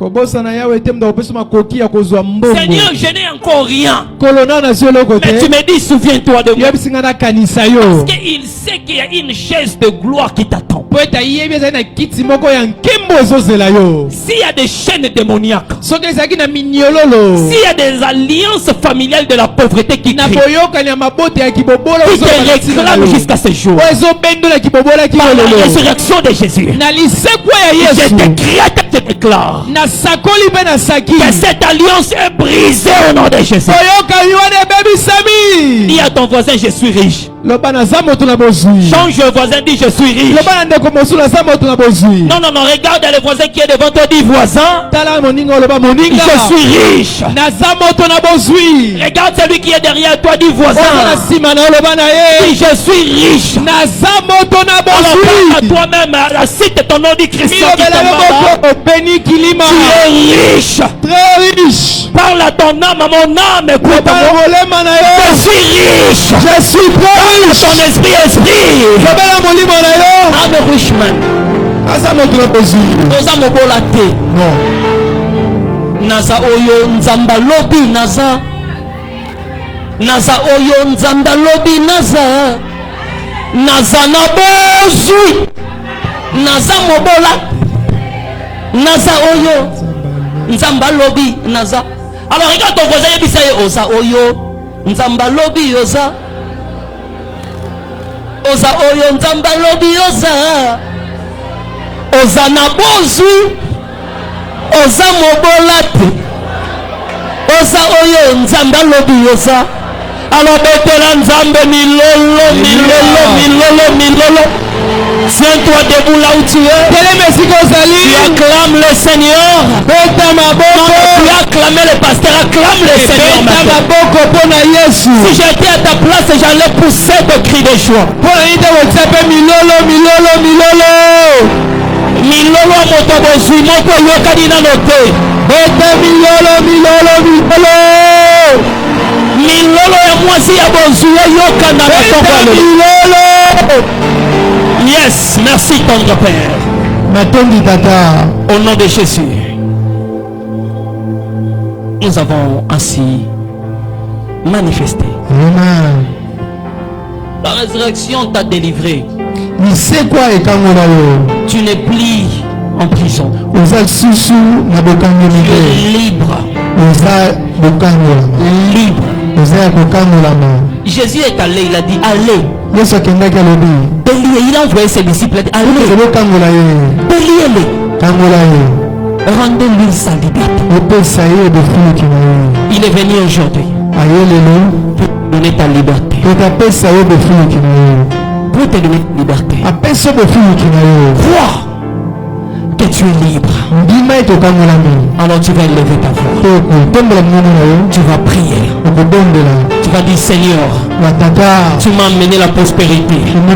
Seigneur, je n'ai encore rien. Mais tu me dis, souviens-toi de moi. Parce qu'il sait qu'il y a une chaise de gloire qui t'attend. S'il y a des chaînes démoniaques, s'il y a des alliances familiales de la pauvreté qui te réclament jusqu'à ce jour, par la résurrection de Jésus, je décrète, je déclare que cette alliance est brisée au nom de Jésus. Dis à ton voisin, je suis riche. Change le voisin, dis je suis riche. Non, non, non, regarde le voisin qui est devant toi, dis voisin, je suis riche. Regarde celui qui est derrière toi, dis voisin, dis je suis riche. Alors parle à toi-même, cite ton nom, dis Christian. Tu es riche. Très riche. Parle à ton âme, à mon âme, écoute-moi. Je suis riche. Je suis très riche. Ton esprit. I'm a rich man. Oza mobola te. Naza oyo nzamba lobi naza. Naza oyo nzamba lobi naza. Naza na bozui. Naza mobola. Naza oyo nzamba lobi naza. Alors regarde ton voisin et puis ça y est, oza oyo nzamba lobi oza. Oza oyo nzamba lobi oza. Oza na bozu. Oza mobola te. Oza oyo nzamba lobi oza. Alors betela nzambe milolo. Tiens-toi debout là où tu es. Tu acclames le Seigneur. Tu acclames le pasteur. Acclame le Seigneur. Si j'étais à ta place, j'allais pousser de cris de joie. Milolo moto bozui moko yokani na note. Milolo ya mwasi ya bozui yokana na tongalo. Yes, merci tendre Père. Au nom de Jésus, nous avons ainsi manifesté. Amen. La résurrection t'a délivré. Tu n'es plus en prison. Tu es libre. Libre. Jésus est allé, il a dit allez. Il a envoyé ses disciples, allez. Déliez-les. Rendez-lui sa liberté. Il est venu aujourd'hui pour donner ta liberté. Pour te donner ta liberté. Crois que tu es libre. Alors tu vas élever ta voix. Tu vas prier. Tu vas dire Seigneur, tu m'as amené la prospérité. Tu m'as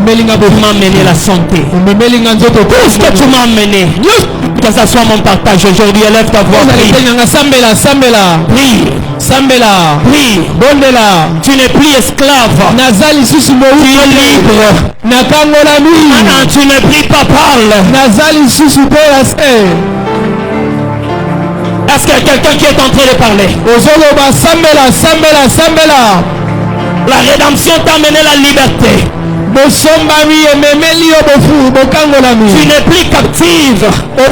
amené la santé. Tout ce que tu m'as amené, que ce soit mon partage aujourd'hui, élève ta voix. Prie. Prie. Tu n'es plus esclave. Tu es libre. Tu n'es plus papal. Est-ce qu'il y a quelqu'un qui est en train de parler? La rédemption t'a amené la liberté. Tu n'es plus captive. La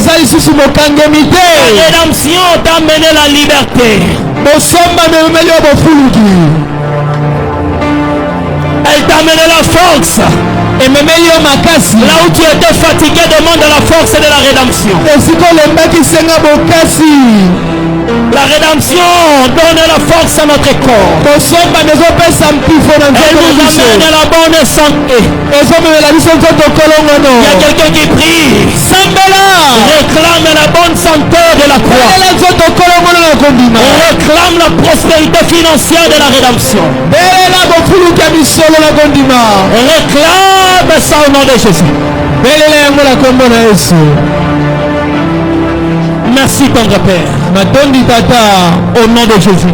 rédemption t'a amené la liberté. Elle t'a amené la force. Là où tu étais fatigué, demande la force de la rédemption. La rédemption donne la force à notre corps. Elle nous amène la bonne santé. Il y a quelqu'un qui prie. Réclame la bonne santé de la croix. Réclame Réclame la prospérité financière de la rédemption. Réclame ça au nom de Jésus. Merci tendre Père. Au nom de Jésus.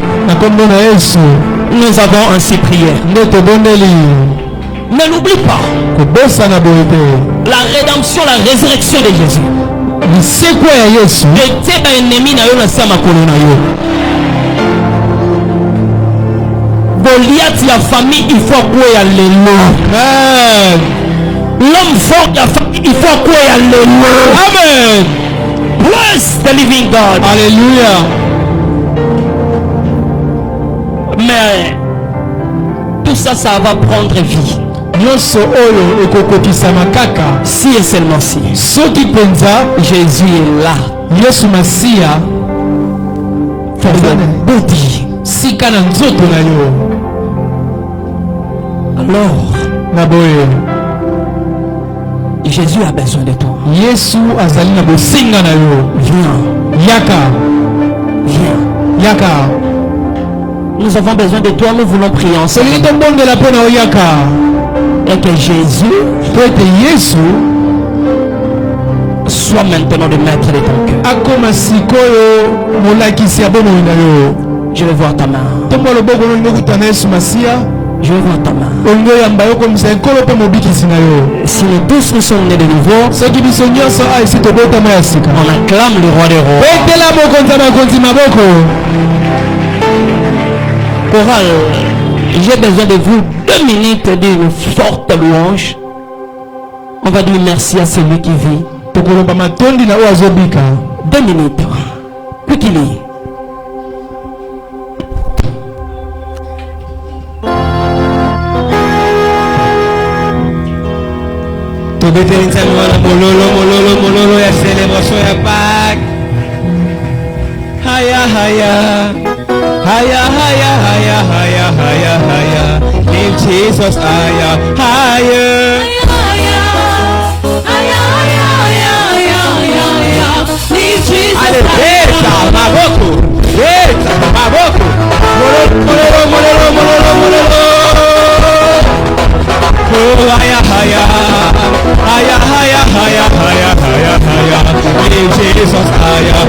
Nous avons ainsi prié. Ne l'oublie pas. La rédemption, la résurrection de Jésus. Goliath, la famille, il faut quoi y aller. L'homme fort de la famille, il faut quoi y aller. Amen. Bless the living God. Alléluia. Mais tout ça, ça va prendre vie. Si et seulement si Jésus est là. Alors Jésus a besoin de toi. Viens. Nous avons besoin de toi, nous voulons prier ensemble. Et que Jésus soit maintenant le maître de ton cœur. Je vais voir ta main. Je vais voir ta main. Si les tous nous sommes nés de nouveau, on acclame le roi des rois. Chorale, j'ai besoin de vous 2 minutes d'une forte louange. On va dire merci à celui qui vit. 2 minutes. Lui qui lit. Mololo ya célébration ya Pâques. Haya. Live Jesus higher. Allez, beta, maboko. Mololo. Oh, haya. Live Jesus higher.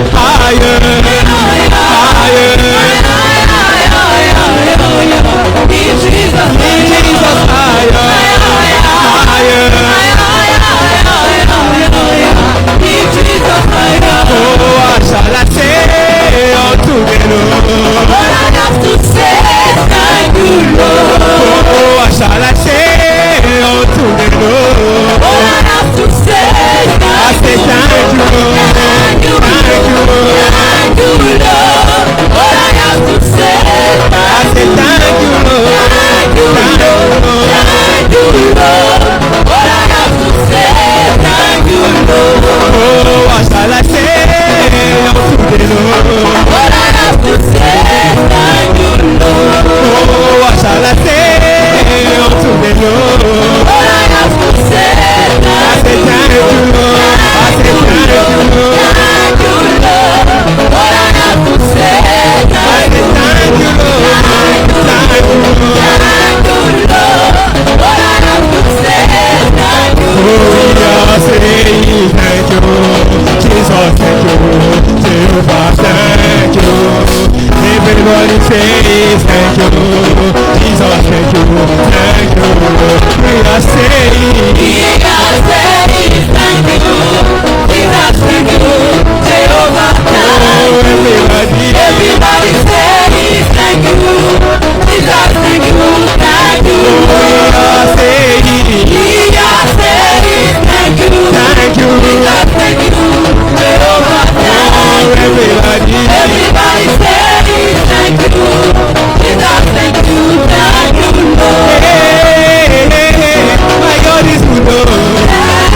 My God is good.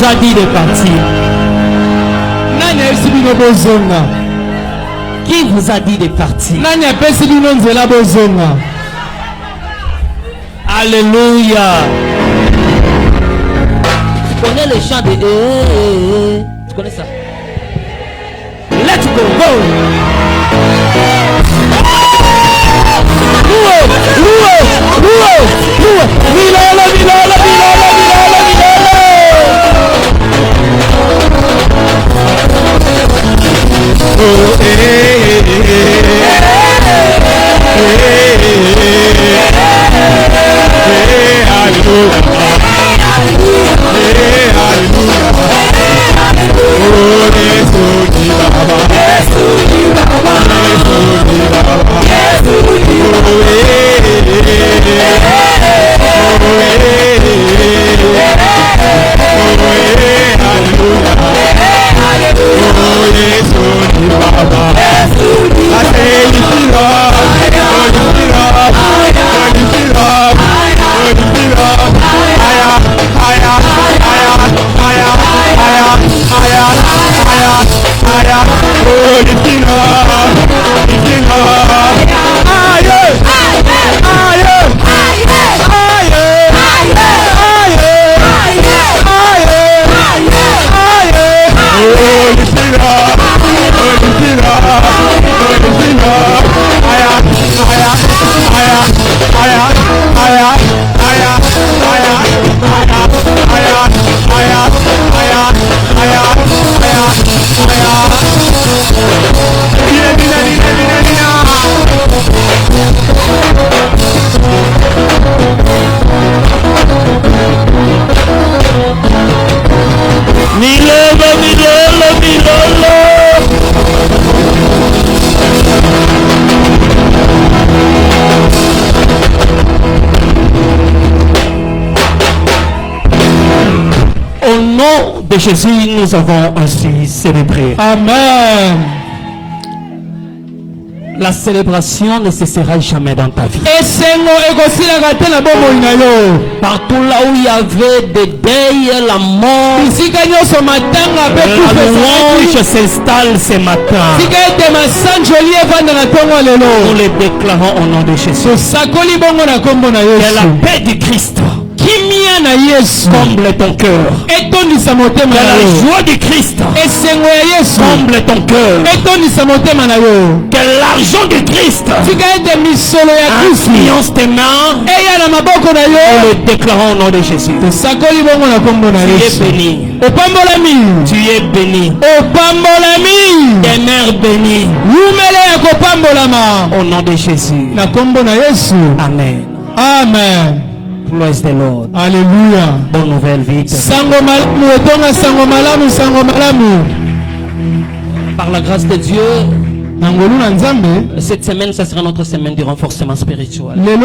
vous a dit de partir? Qui vous a dit de partir? Alléluia. Tu connais le chant de tu connais ça? Let's go, go. De Jésus, nous avons ainsi célébré. Amen. La célébration ne cessera jamais dans ta vie. Partout là où il y avait des deuils, la mort, la louange s'installe ce matin. Nous les déclarons au nom de Jésus. Que la paix du Christ, Comble ton cœur. Que la joie du Christ comble ton cœur. Que l'argent du Christ influence tes mains. Nous le déclarons au nom de Jésus. Tu es béni. Tu es béni. Tes mères bénies. Au nom de Jésus. Amen. Amen. Praise the Lord. Alléluia. Bonne nouvelle, vite. Par la grâce de Dieu, cette semaine, ça sera notre semaine du renforcement spirituel. Le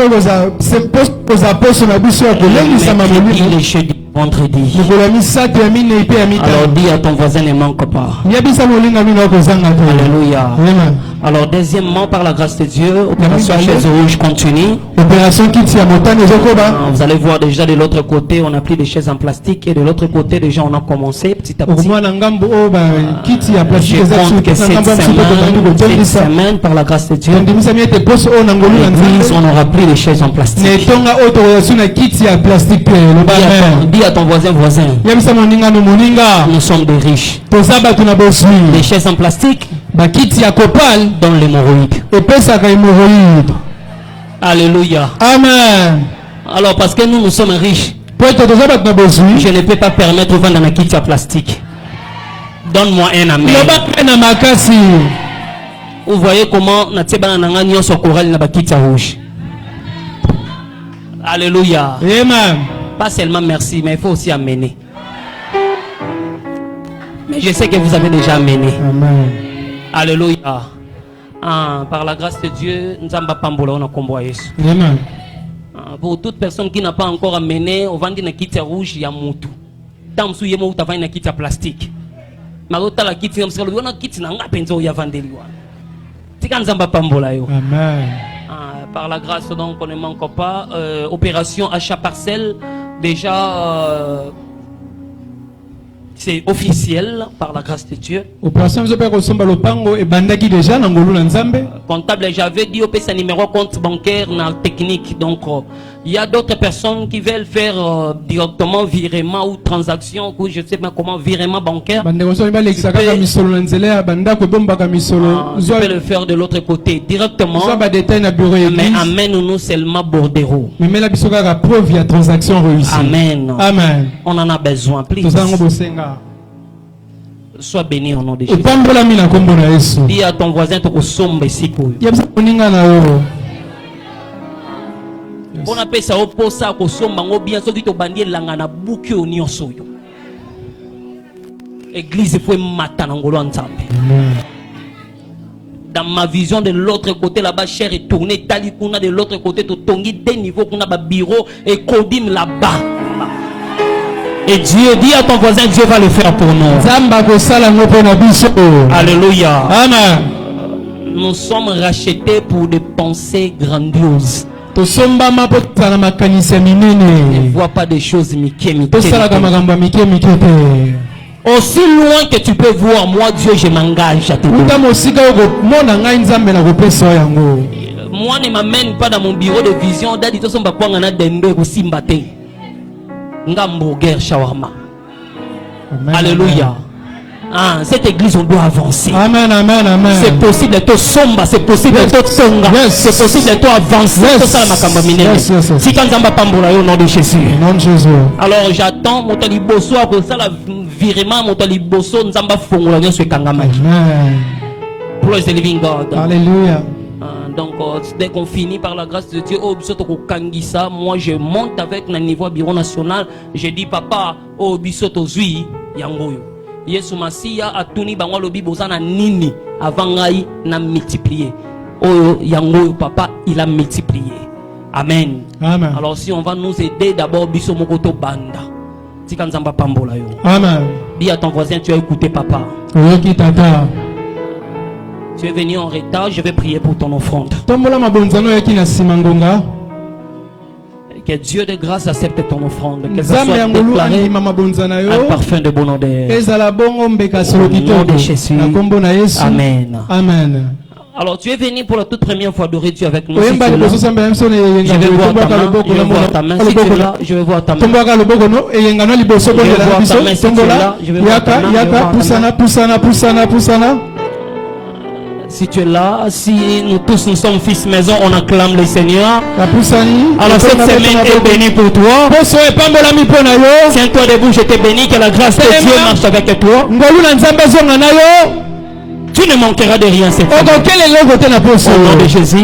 jeudi, vendredi. Alors dis à ton voisin, ne manque pas. Alléluia. Alors deuxièmement, par la grâce de Dieu, opération chaise rouge continue. Vous allez voir déjà de l'autre côté, on a pris des chaises en plastique et de l'autre côté déjà on a commencé petit à petit. Je compte que cette semaine, par la grâce de Dieu, on n'aura plus de chaises en plastique. Dis à ton voisin, nous sommes des riches. Les chaises en plastique dans l'hémorroïde. Alléluia. Amen. Alors parce que nous sommes riches, je ne peux pas permettre de vendre un kit à plastique. Donne-moi un amen. Vous voyez comment rouge. Alléluia. Amen. Pas seulement merci, mais il faut aussi amener. Mais je sais que vous avez déjà amené. Amen. Alléluia. Par la grâce de Dieu, nous avons pambola on a comboyé. Amen. Pour toute personne qui n'a pas encore amené, on vend une kit rouge, il y a moutou. Dans ce yémo, tu as une kit plastique. Mais l'autre la kit, on a kit n'a pas penso ya vendeli wa. C'est quand nous avons pambola yo. Amen. Par la grâce donc on ne manque pas. Opération achat parcelle déjà. C'est officiel par la grâce de Dieu. Comptable, j'avais dit au PSA numéro compte bancaire dans technique. Donc, il y a d'autres personnes qui veulent faire directement virement ou transaction, ou je ne sais pas comment, virement bancaire. Tu peux le faire de l'autre côté directement. Mais amène-nous seulement bordereau. Amen. Amen. On en a besoin. Plus. Sois béni au nom de Jésus. Dis à ton voisin tu sombe ici. On appelle ça au ça ko somba ngo bien so to bandie langa na buki onio soyo. Église faut matin ngolo nzambe. Dans ma vision de l'autre côté là-bas cher est tourné tali kuna de l'autre côté to tongi des niveaux kuna ba bureau et kodim là-bas. Et Dieu dit à ton voisin, Dieu va le faire pour nous. Alléluia. Amen. Nous sommes rachetés pour des pensées grandioses. Ne vois pas des choses Mickey. Aussi loin que tu peux voir, moi Dieu, je m'engage à te donner. Moi ne m'amène pas dans mon bureau de vision. Hamburger shawarma. Alléluia. Cette église on doit avancer. Amen, amen, amen. C'est possible de te somba, c'est possible de te songa, c'est possible de te avancer. Si quand on va pambola au nom de Jésus. Alors j'attends mon taliboso pour ça la virement mon taliboso nzamba fongola nyo se kangama. Praise the living God. Alléluia. Donc dès qu'on finit par la grâce de Dieu, moi je monte avec le niveau bureau national. Je dis papa, oh bisoto zui yangoyo. Yesu Masia atuni bango lobi bozana nini avant ngai na multiplier. Oh yangoyo papa, il a multiplié. Amen. Amen. Alors si on va nous aider d'abord biso mokoto banda. Tikanzamba pambola yo. Amen. Dis à ton voisin tu as écouté papa. Oui, tata. Tu es venu en retard, je vais prier pour ton offrande. Que Dieu de grâce accepte ton offrande. Que ça soit déclaré un parfum de bonne odeur. Au nom de Jésus. Amen. Amen. Alors tu es venu pour la toute première fois adorer Dieu avec nous. Si tu es là, je vais voir ta main. Je vais voir ta main. Si tu es là, je vais voir ta main. Je vais voir ta main. Si tu es là, je vais voir ta main. Si tu es là, si nous tous nous sommes fils maison, on acclame le Seigneur. Alors cette semaine est bénie pour toi. Tiens-toi debout, je te bénis, que la grâce de Dieu marche avec toi. Tu ne manqueras de rien cette fois. Au nom de Jésus,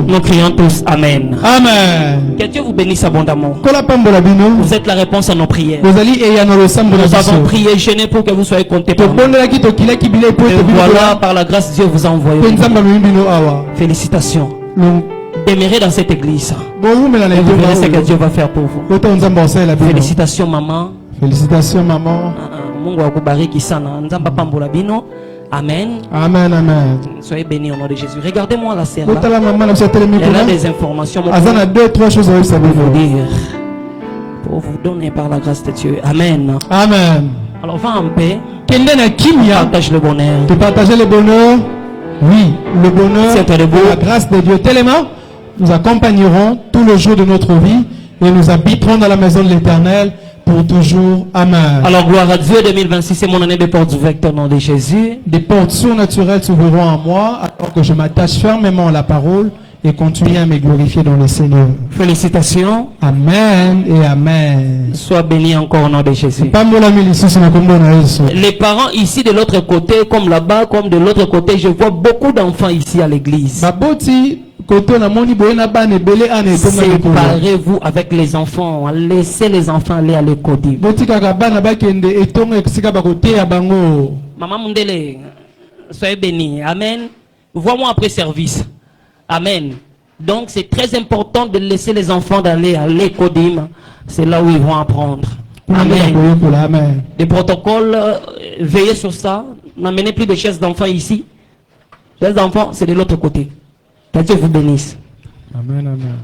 nous crions tous Amen. Amen. Que Dieu vous bénisse abondamment. Vous êtes la réponse à nos prières. Nous avons prié, gêné pour que vous soyez comptés par nous. Et voilà, par la grâce, Dieu vous a envoyé. Félicitations. Demeurez dans cette église. Et vous verrez ce que Dieu va faire pour vous. Félicitations maman. Félicitations maman. Amen. Amen, amen. Soyez bénis au nom de Jésus. Regardez-moi la sœur là. Elle a des informations. Deux, trois choses à vous dire. Pour vous donner par la grâce de Dieu. Amen. Amen. Alors va en paix. Partage le bonheur. Tu partages le bonheur. Oui, le bonheur. La grâce de Dieu. Tellement, nous accompagnerons tout le jour de notre vie et nous habiterons dans la maison de l'Éternel pour toujours. Amen. Alors gloire à Dieu, 2026 c'est mon année de portes ouvertes au nom de Jésus. Des portes surnaturelles s'ouvriront à moi alors que je m'attache fermement à la parole et continue à me glorifier dans le Seigneur. Félicitations. Amen et amen. Sois béni encore au nom de Jésus. Les parents ici de l'autre côté, comme là-bas, comme de l'autre côté, je vois beaucoup d'enfants ici à l'église. Séparez-vous avec les enfants. Laissez les enfants aller à l'école. Maman Mundele, soyez béni. Amen. Vois-moi après service. Amen. Donc c'est très important de laisser les enfants d'aller à l'école. C'est là où ils vont apprendre. Amen. Des protocoles, veillez sur ça. N'amenez plus de chaises d'enfants ici. Chaises d'enfants, c'est de l'autre côté. Que Dieu vous bénisse. Amen, amen.